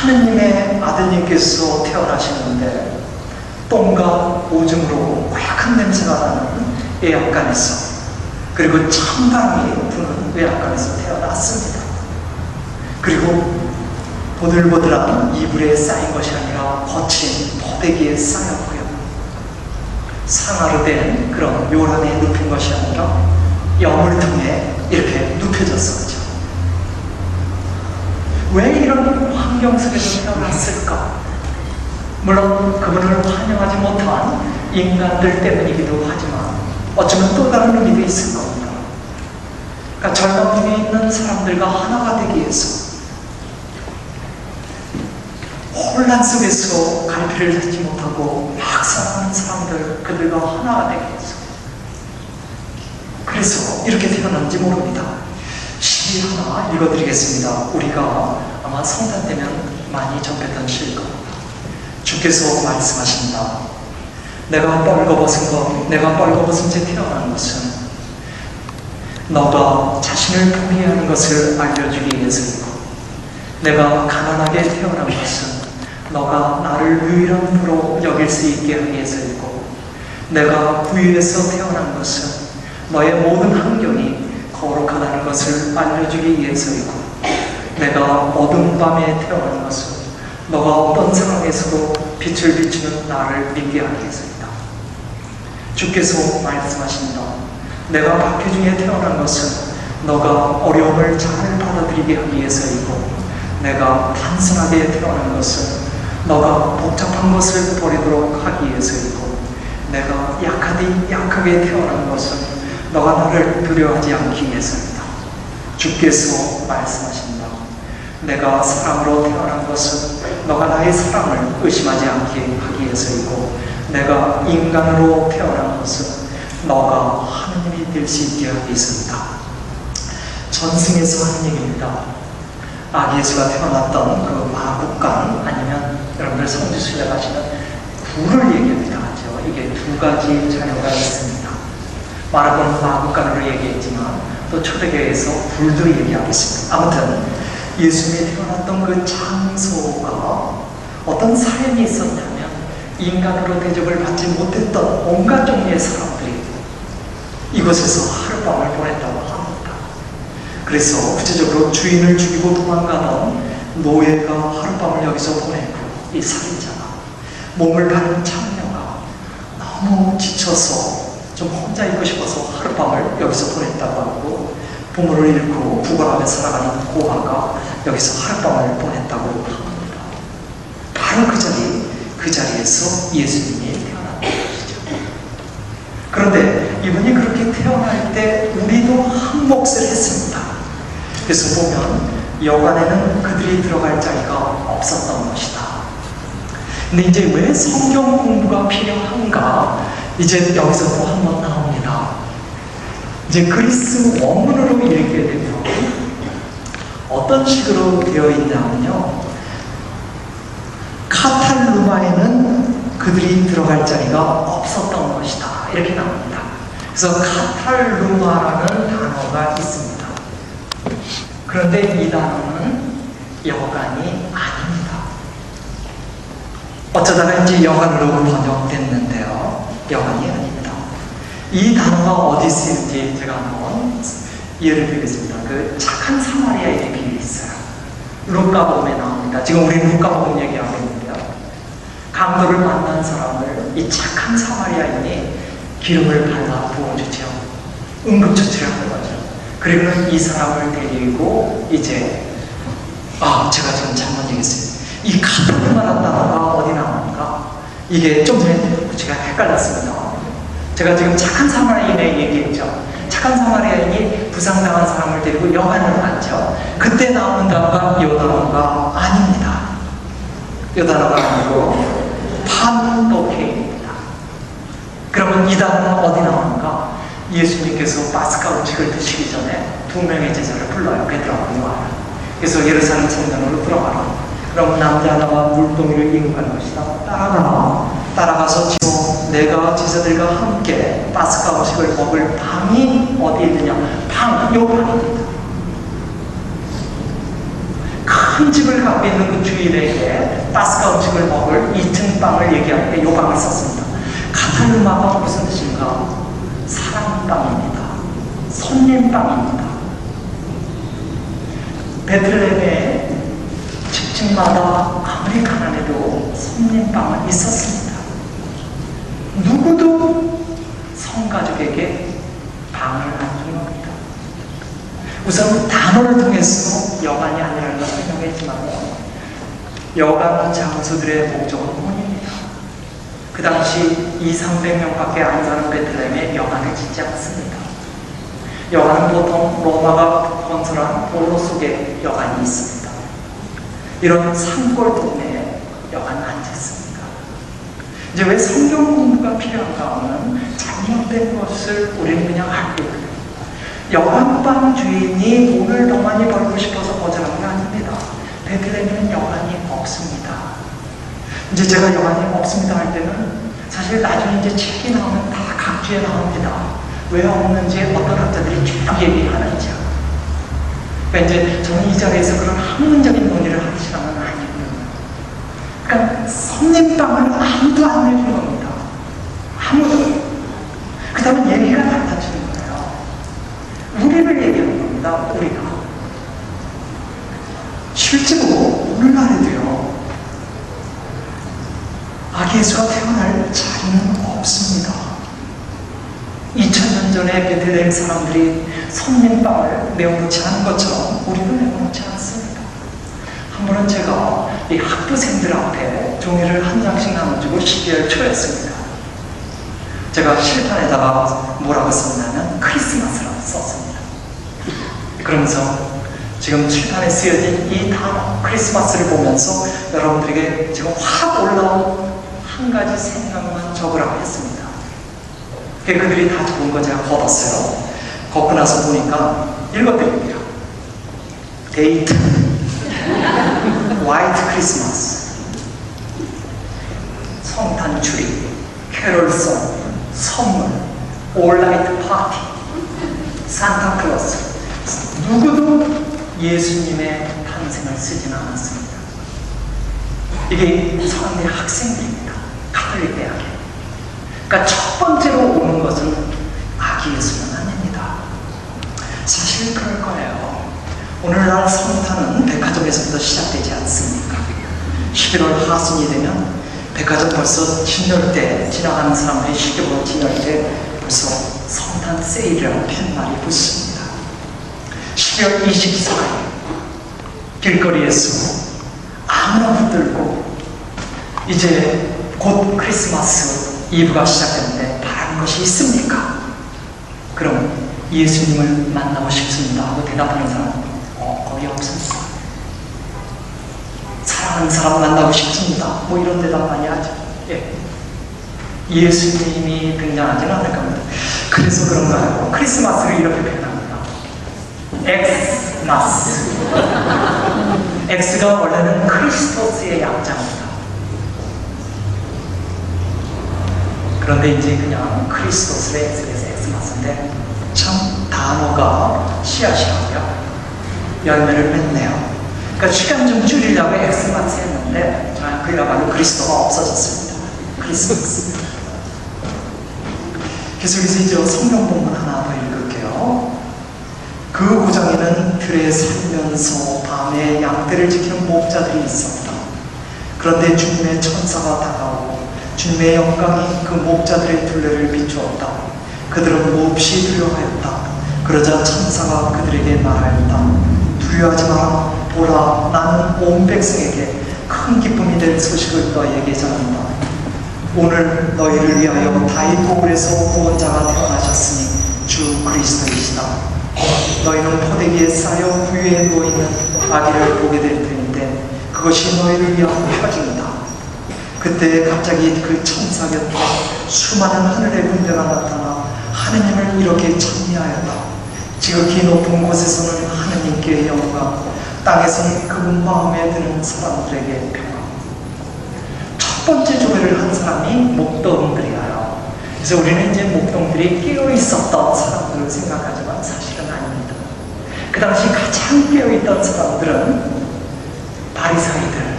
하느님의 아들님께서 태어나시는데 똥과 오줌으로 고약한 냄새가 나는 애약간에서 그리고 찬바람이 부는 외양간에서 태어났습니다. 그리고 보들보들한 이불에 쌓인 것이 아니라 거친 포대기에 쌓였고요. 상아로 된 그런 요란에 눕힌 것이 아니라 여물통에 이렇게 눕혀졌었죠. 왜 이런 환경 속에서 태어났을까? 물론 그분을 환영하지 못한 인간들 때문이기도 하지만 어쩌면 또 다른 의미도 있을 겁니다. 그러니까 절망 중에 있는 사람들과 하나가 되기 위해서 혼란 속에서 갈피를 찾지 못하고 막 살아가는 사람들, 그들과 하나가 되기 위해서. 그래서 이렇게 태어난지 모릅니다. 시 하나 읽어드리겠습니다. 우리가 아마 성탄 때면 많이 접했던 시일 겁니다. 주께서 말씀하신다. 내가 뻘거벗은 채 태어난 것은 너가 자신을 포기하는 것을 알려주기 위해서이고, 내가 가난하게 태어난 것은 너가 나를 유일한 부로 여길 수 있게 하기 위해서이고, 내가 부유해서 태어난 것은 너의 모든 환경이 거룩하다는 것을 알려주기 위해서이고, 내가 어두운 밤에 태어난 것은 너가 어떤 상황에서도 빛을 비추는 나를 믿게 하기 위해서이다. 주께서 말씀하신다. 내가 박해중에 태어난 것은 너가 어려움을 잘 받아들이게 하기 위해서이고, 내가 단순하게 태어난 것은 너가 복잡한 것을 버리도록 하기 위해서이고, 내가 약하게 태어난 것은 너가 나를 두려워하지 않기 위해서이다. 주께서 말씀하신다. 내가 사람으로 태어난 것은 너가 나의 사랑을 의심하지 않게 하기 위해서이고, 내가 인간으로 태어난 것은 너가 하느님이 될 수 있게 하기 위해서이다. 전승에서 하는 얘기입니다. 아기 예수가 태어났던 그 마국간, 아니면 여러분들 성지순례 가시는 굴을 얘기합니다. 이게 두 가지 자료가 있습니다. 마라곤은 마국간으로 얘기했지만 또 초대교회에서 굴도 얘기하고 있습니다. 아무튼 예수님이 태어났던 그 장소가 어떤 사연이 있었냐면, 인간으로 대접을 받지 못했던 온갖 종류의 사람들이 이곳에서 하룻밤을 보냈다고 합니다. 그래서 구체적으로 주인을 죽이고 도망가던 노예가 하룻밤을 여기서 보내고, 이 살인자가 몸을 가른 창녀가 너무 지쳐서 좀 혼자 있고 싶어서 하룻밤을 여기서 보냈다고 하고, 부모를 잃고 구걸하며 살아가는 고아가 여기서 하룻밤을 보냈다고 합니다. 바로 그 자리에서 예수님이 태어났던 것이죠. 그런데 이분이 그렇게 태어날 때 우리도 한 몫을 했습니다. 그래서 보면 여관에는 그들이 들어갈 자리가 없었던 것이다. 근데 이제 왜 성경 공부가 필요한가? 이제 여기서 또 한 번 나옵니다. 이제 그리스 원문으로 읽게 되면 어떤 식으로 되어 있냐면요, 카탈루마에는 그들이 들어갈 자리가 없었던 것이다, 이렇게 나옵니다. 그래서 카탈루마라는 단어가 있습니다. 그런데 이 단어는 여관이 아닙니다. 어쩌다가 이제 여관으로 번역됐는데요, 여관이 아닙니다. 이 단어가 어디 쓰이는지 제가 한번 예를 들겠습니다. 그 착한 사마리아인의 비유가 있어요. 루카복음에 나옵니다. 지금 우리 루카복음 얘기하고 있는데요, 강도를 만난 사람을 이 착한 사마리아인이 기름을 발라 부어주죠. 응급처치를 하는 거죠. 그리고는 이 사람을 데리고 이제, 제가 지금 잘못 얘기했어요. 이 카탈루마라는 단어가 어디 나옵니까? 이게 좀 전에 제가 헷갈렸습니다. 제가 지금 착한 사마리아인의 얘기했죠. 착한 사마리아인이 부상당한 사람을 데리고 여관으로 갔죠. 그때 나오는 단어가 이 단어가 아닙니다. 이 단어가 아니고 판도케입니다. 그러면 이 단어는 어디 나오는가? 예수님께서 파스카 음식을 드시기 전에 두 명의 제자를 불러요. 베드로하고 요한을. 그래서 예루살렘 성전으로 들어가라. 그럼 남자 하나가 물동이를 인도할 것이다. 따라가서 지금 내가 제자들과 함께 파스카 음식을 먹을 방이 어디 있느냐? 요 방입니다. 큰 집을 갖고 있는 그 주인에게 파스카 음식을 먹을 2층 방을 얘기할 때 요 방을 썼습니다. 카탈루마가 무슨 뜻인가? 사랑방입니다. 손님방입니다. 베들레헴의 집집마다 아무리 가난해도 손님방은 있었습니다. 누구도 성가족에게 방을 안 준 겁니다. 우선 단어를 통해서 여관이 아니라는 걸 설명했지만, 여관 장수들의 목적은 혼입니다. 그 당시 200~300명밖에 안 사는 베들레헴에 여관을 짓지 않습니다. 여관은 보통 로마가 건설한 도로 속에 여관이 있습니다. 이런 산골 동네에 여관 안 짓습니다. 이제 왜 성경 공부가 필요한가 하면, 잘못된 것을 우리는 그냥 알고 있어요. 여관방 주인이 돈을 더 많이 벌고 싶어서 거절한 게 아닙니다. 베들레헴에는 여관이 없습니다. 이제 제가 여관이 없습니다 할 때는 사실 나중에 이제 책이 나오면 다 각주에 나옵니다. 왜 없는지 어떤 학자들이 쭉 얘기하는지요. 그러니까 이제 저는 이 자리에서 그런 학문적인 논의를 하는 시간은 아니고요. 그러니까 손님방을 아무도 안 내준 겁니다. 아무도. 그 다음에 얘기가 달라지는 거예요. 우리를 얘기하는 겁니다. 우리가. 오늘날에도요, 아기 예수가 태어날 자리는 없습니다. 2000년 전에 베들레헴 사람들이 손님방을 내어놓지 않은 것처럼 우리도 내어놓지 않습니다. 한 번은 제가 이 학부생들 앞에 종이를 한 장씩 나눠주고 12월 초였습니다. 제가 칠판에다가 뭐라고 썼냐면 크리스마스라고 썼습니다. 그러면서 지금 칠판에 쓰여진 이 단어 크리스마스를 보면서 여러분들에게 지금 확 올라온 한 가지 생각만 적으라고 했습니다. 그들이 다 적은 거 제가 걷었어요. 걷고 나서 보니까 읽어드립니다. 데이트, 화이트 크리스마스, 성탄 주리, 캐롤송, 선물, 올라이트 파티, 산타클로스. 누구도 예수님의 탄생을 쓰지는 않았습니다. 이게 서강대 학생들입니다. 가톨릭 대학에. 그러니까 첫 번째로 오는 것은 아기 예수는 아닙니다. 사실 그럴 거예요. 오늘날 성탄은 백화점에서부터 시작되지 않습니까? 11월 하순이 되면 백화점 벌써 진열대 지나가는 사람들이 쉽게 보는 진열대 벌써 성탄 세일이라고 팻말이 붙습니다. 12월 24일 길거리에서 아무나 붙들고 이제 곧 크리스마스 이브가 시작되는데 바라는 것이 있습니까? 그럼 예수님을 만나고 싶습니다 하고 대답하는 사람 거의 없습니다. 사랑하는 사람 만나고 싶습니다 뭐 이런 대답 많이 하죠. 예. 예수님이 등장하지는 않을 겁니다. 그래서 그런가요? 크리스마스를 이렇게 표현합니다. 엑스마스. 엑스가 원래는 크리스토스의 약자입니다. 그런데 이제 그냥 크리스토스의 엑스에서 엑스마스인데 참 단어가 씨앗이라고요. 열매를 맺네요. 그러니까 시간 좀 줄이려고 엑스마스 했는데 그야말로 그리스도가 없어졌습니다. 크리스마스. 계속해서 이제 성경 본문 하나 더 읽을게요. 그 구장에는 들에 살면서 밤에 양떼를 지키는 목자들이 있었다. 그런데 주님의 천사가 다가오고 주님의 영광이 그 목자들의 둘레를 비추었다. 그들은 몹시 두려워하였다. 그러자 천사가 그들에게 말하였다. 두려워하지 마라. 보라, 나는 온 백성에게 큰 기쁨이 될 소식을 너희에게 전한다. 오늘 너희를 위하여 다윗 고을에서 구원자가 태어나셨으니 주 그리스도이시다. 너희는 포대기에 쌓여 부유에 누워있는 아기를 보게 될 터인데 그것이 너희를 위한 표징이다. 그때 갑자기 그 천사 곁에 수많은 하늘의 군대가 나타나 하느님을 이렇게 찬미하였다. 지극히 높은 곳에서는 하느님께 영광, 땅에서는 그분 마음에 드는 사람들에게 평안. 첫 번째 조회를 한 사람이 목동들이에요. 그래서 우리는 이제 목동들이 깨어 있었던 사람들을 생각하지만 사실은 아닙니다. 그 당시 가장 깨어 있던 사람들은 바리사이들,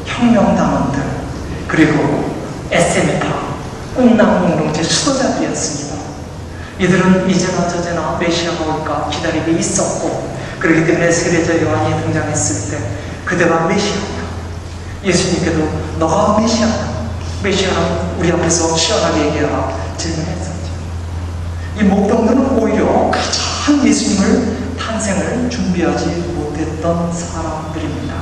혁명당원들, 그리고 SM파, 꿈나무공동체 수도자들이었습니다. 이들은 이제나 저제나 메시아가 올까 기다리고 있었고, 그렇기 때문에 세례자 요한이 등장했을 때 그대가 메시아다. 예수님께도 너가 메시아다. 메시아는 우리 앞에서 시원하게 얘기하라 질문했었죠. 이 목동들은 오히려 가장 예수님을 탄생을 준비하지 못했던 사람들입니다.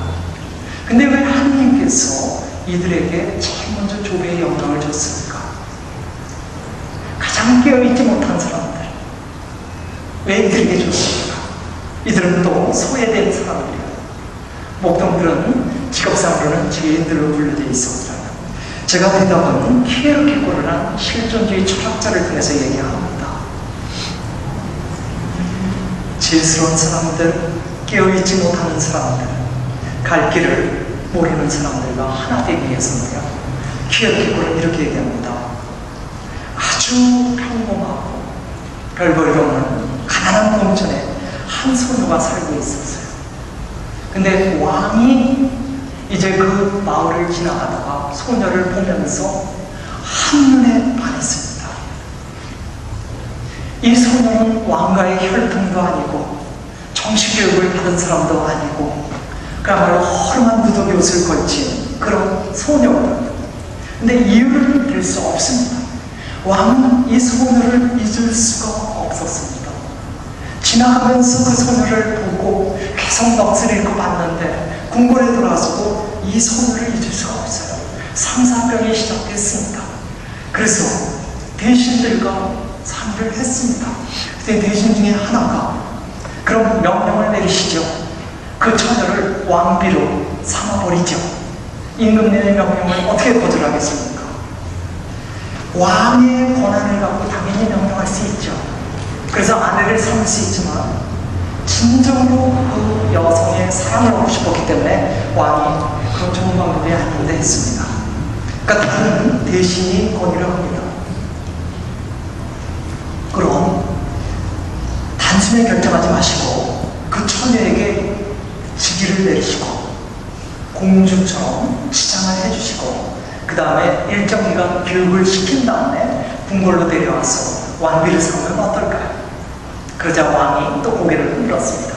근데 왜 하느님께서 이들에게 제일 먼저 조배의 영광을 줬습니까? 가장 깨어있지 못한 사람들. 왜 이들에게 줬습니까? 이들은 또 소외된 사람들이에요. 목동들은 직업상으로는 죄인들로 분류되어 있었더라고요. 제가 대답은 키에르케고르라는 실존주의 철학자를 통해서 얘기합니다. 지혜스러운 사람들, 깨어있지 못하는 사람들, 갈 길을 모르는 사람들과 하나 되기 위해서는요. 키에르케고르는 이렇게 얘기합니다. 아주 평범하고 별 볼일 없는 가난한 농촌에 한 소녀가 살고 있었어요. 근데 왕이 이제 그 마을을 지나가다가 소녀를 보면서 한눈에 반했습니다. 이 소녀는 왕가의 혈통도 아니고 정식교육을 받은 사람도 아니고 그야말로 허름한 누더기 옷을 걸친 그런 소녀거든요. 근데 이유를 들 수 없습니다. 왕은 이 소녀를 잊을 수가 없었습니다. 지나가면서 그 소녀를 보고 계속 넋을 잃고 봤는데 궁궐에 들어와서도 이 소녀를 잊을 수가 없어요. 상사병이 시작됐습니다. 그래서 대신들과 상의를 했습니다. 그때 대신 중에 하나가 그럼 명령을 내리시죠. 그 처녀를 왕비로 삼아버리죠. 임금님의 명령을 어떻게 거절하겠습니까? 왕의 권한을 갖고 당연히 명령할 수 있죠. 그래서 아내를 삼을 수 있지만 진정으로 그 여성의 사랑을 얻고 싶었기 때문에 왕이 그런 좋은 방법이 아닌데 했습니다. 그러니까 다른 대신이 건의를 합니다. 그럼 단숨에 결정하지 마시고 그 처녀에게 직위를 내리시고 공주처럼 치장을 해주시고 그 다음에 일정 기간 교육을 시킨 다음에 궁궐로 데려와서 왕비를 삼으면 어떨까요? 그러자 왕이 또 고개를 흔들었습니다.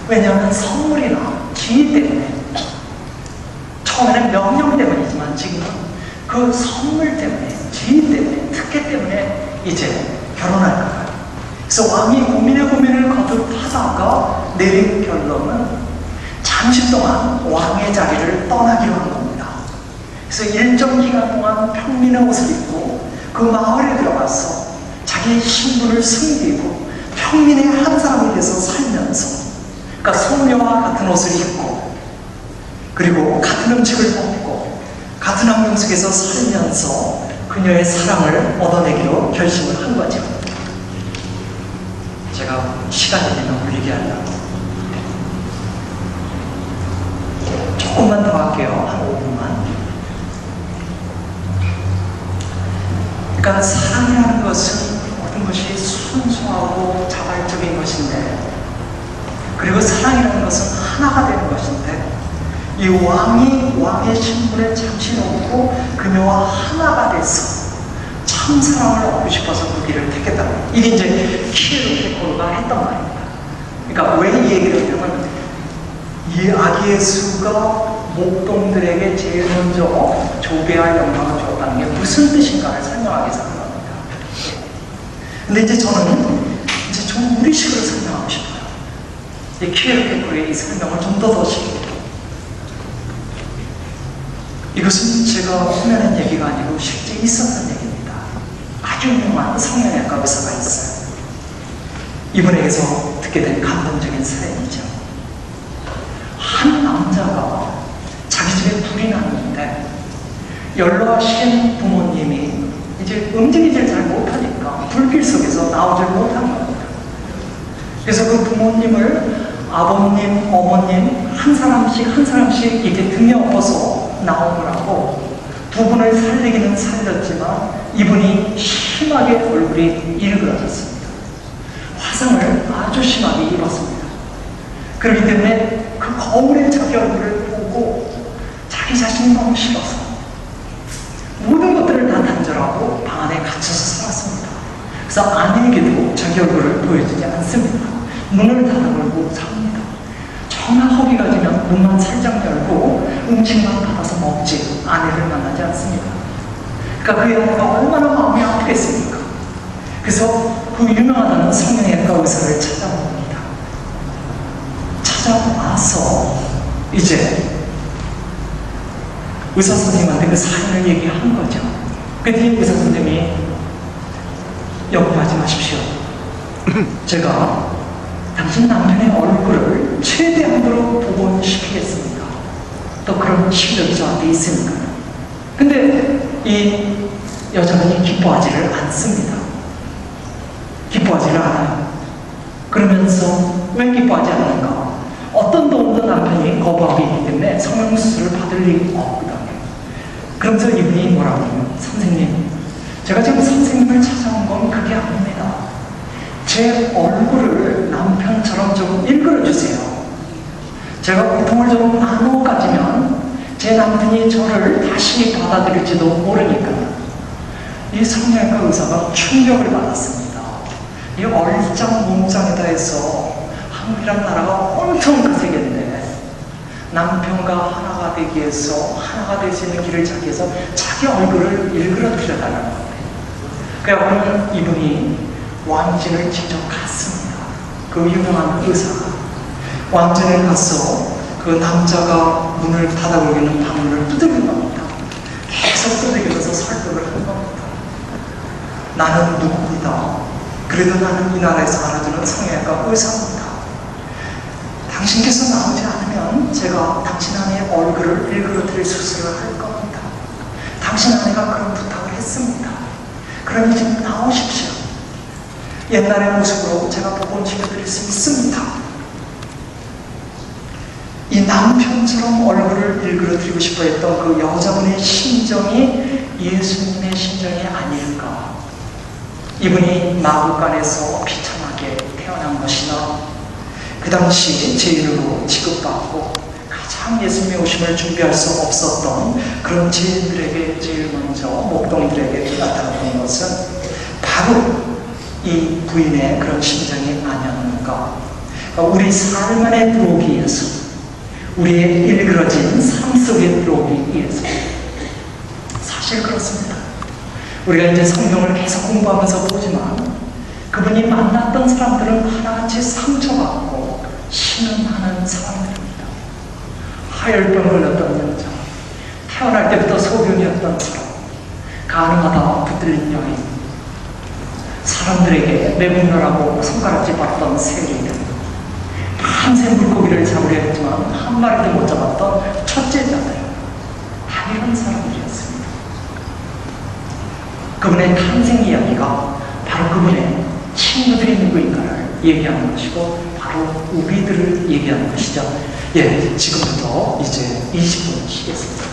왜냐하면 선물이나 지위 때문에 처음에는 명령 때문이지만 지금은 그 선물 때문에 지위 때문에 특혜 때문에 이제 결혼할 거예요. 그래서 왕이 고민을 거듭하다가 내린 결론은 잠시 동안 왕의 자리를 떠나기로 한 겁니다. 그래서 일정 기간 동안 평민의 옷을 입고 그 마을에 들어가서 자기의 신분을 숨기고 평민의 한 사람이 돼서 살면서, 그러니까 소녀와 같은 옷을 입고 그리고 같은 음식을 먹고 같은 환경 속에서 살면서 그녀의 사랑을 얻어내기로 결심을 한 거죠. 제가 시간이 되면 올리게 하려고 조금만 더 할게요. 한 5분만. 그러니까 사랑이라는 것은 모든 것이 순수하고 자발적인 것인데, 그리고 사랑이라는 것은 하나가 되는 것인데, 이 왕이 왕의 신분에 잠시 놓고 그녀와 하나가 돼서 참 사랑을 얻고 싶어서 그 길을 택했다. 이게 이제 키에르케고르가 했던 말입니다. 그러니까 왜 이 얘기를 하냐면, 이 아기 예수가 목동들에게 제일 먼저 조배할 영광을 주었다는 게 무슨 뜻인가를 설명하기 위해서 그런 겁니다. 근데 이제 저는 이제 좀 우리식으로 설명하고 싶어요. 이 키에르케고르의 이 설명을 좀 더 쉽게. 이것은 제가 꾸며낸 얘기가 아니고 실제 있었던 얘기입니다. 아주 유명한 성형외과 의사가 있어요. 이분에게서 듣게 된 감동적인 사연이죠. 한 남자가 자기 집에 불이 났는데 연로하신 부모님이 이제 움직이질 잘 못하니까 불길 속에서 나오질 못한 겁니다. 그래서 그 부모님을 아버님, 어머님 한 사람씩 이렇게 등에 업어서 나오느라고 두 분을 살리기는 살렸지만 이분이 심하게 얼굴이 일그러졌습니다. 화상을 아주 심하게 입었습니다. 그렇기 때문에 그 거울에 자기 얼굴을 보고 자기 자신이 너무 싫어서 모든 것들을 다 단절하고 방 안에 갇혀서 살았습니다. 그래서 아내에게도 자기 얼굴을 보여주지 않습니다. 문을 닫아걸고 삽니다. 정말 허기가 지면 문만 살짝 열고 음식만 받아서 먹지 아내를 만나지 않습니다. 그러니까 그 아내가 얼마나 마음이 아프겠습니까? 그래서 그 유명하다는 성형외과 의사를 찾아옵니다. 찾아와서 이제 의사 선생님한테 그 사연을 얘기한 거죠. 그랬더니 의사 선생님이 염려하지 마십시오. 제가 당신 남편의 얼굴을 최대한으로 복원시키겠습니다. 또 그런 실력이 저한테 있으니까. 근데 이 여자분이 기뻐하지를 않습니다. 기뻐하지를 않아요. 그러면서 왜 기뻐하지 않는가? 어떤 도움도 남편이 거부하고 있기 때문에 성형수술을 받을 일이 없거든요. 그러면서 이분이 뭐라고 하냐면, 선생님, 제가 지금 선생님을 찾아온 건 그게 아닙니다. 제 얼굴을 남편처럼 좀 일그러주세요. 제가 고통을 좀 나눠 가지면 제 남편이 저를 다시 받아들일지도 모르니까요. 이 성형외과 의사가 충격을 받았습니다. 이 얼짱 몸짱이다 해서 한국이란 나라가 엄청 크세겠는데 남편과 하나가 되기 위해서 하나가 될 수 있는 길을 찾기 위해서 자기 얼굴을 일그러뜨려달라는 거예요. 그래서 이분이 왕진을 직접 갔습니다. 그 유명한 의사가 왕진을 가서 그 남자가 문을 닫아보고 있는 방문을 두들긴 겁니다. 계속 두들기면서 설득을 한 겁니다. 나는 누구이다. 그래도 나는 이 나라에서 알아주는 성형외과 의사입니다. 당신께서 나오지 않으면 제가 당신 아내의 얼굴을 일그러뜨릴 수술을 할 겁니다. 당신 아내가 그런 부탁을 했습니다. 그러니 지금 나오십시오. 옛날의 모습으로 제가 복원시켜드릴 수 있습니다. 이 남편처럼 얼굴을 일그러뜨리고 싶어 했던 그 여자분의 심정이 예수님의 심정이 아닐까. 이분이 마구간에서 비참하게 태어난 것이나 그 당시 죄인으로 취급받고 가장 예수님의 오심을 준비할 수 없었던 그런 죄인들에게 제일 먼저 목동들에게 나타났던 것은 바로 이 부인의 그런 심정이 아니었는가. 우리 삶 안에 들어오기 위해서, 우리의 일그러진 삶 속에 들어오기 위해서. 사실 그렇습니다. 우리가 이제 성경을 계속 공부하면서 보지만 그분이 만났던 사람들은 하나같이 상처받고 신음하는 사람들입니다. 하열병 걸렸던 여자, 태어날 때부터 소변이었던 사람, 가능하다 붙들린 여인, 사람들에게 매국노라고 손가락질 받던 세리들, 밤새 물고기를 잡으려 했지만 한 마리도 못 잡았던 첫째자들, 다 이런 사람들이었습니다. 그분의 탄생 이야기가 바로 그분의 친구들이 누구인가를 얘기하는 것이고 바로 우리들을 얘기하는 것이죠. 예, 지금부터 이제 20분 쉬겠습니다.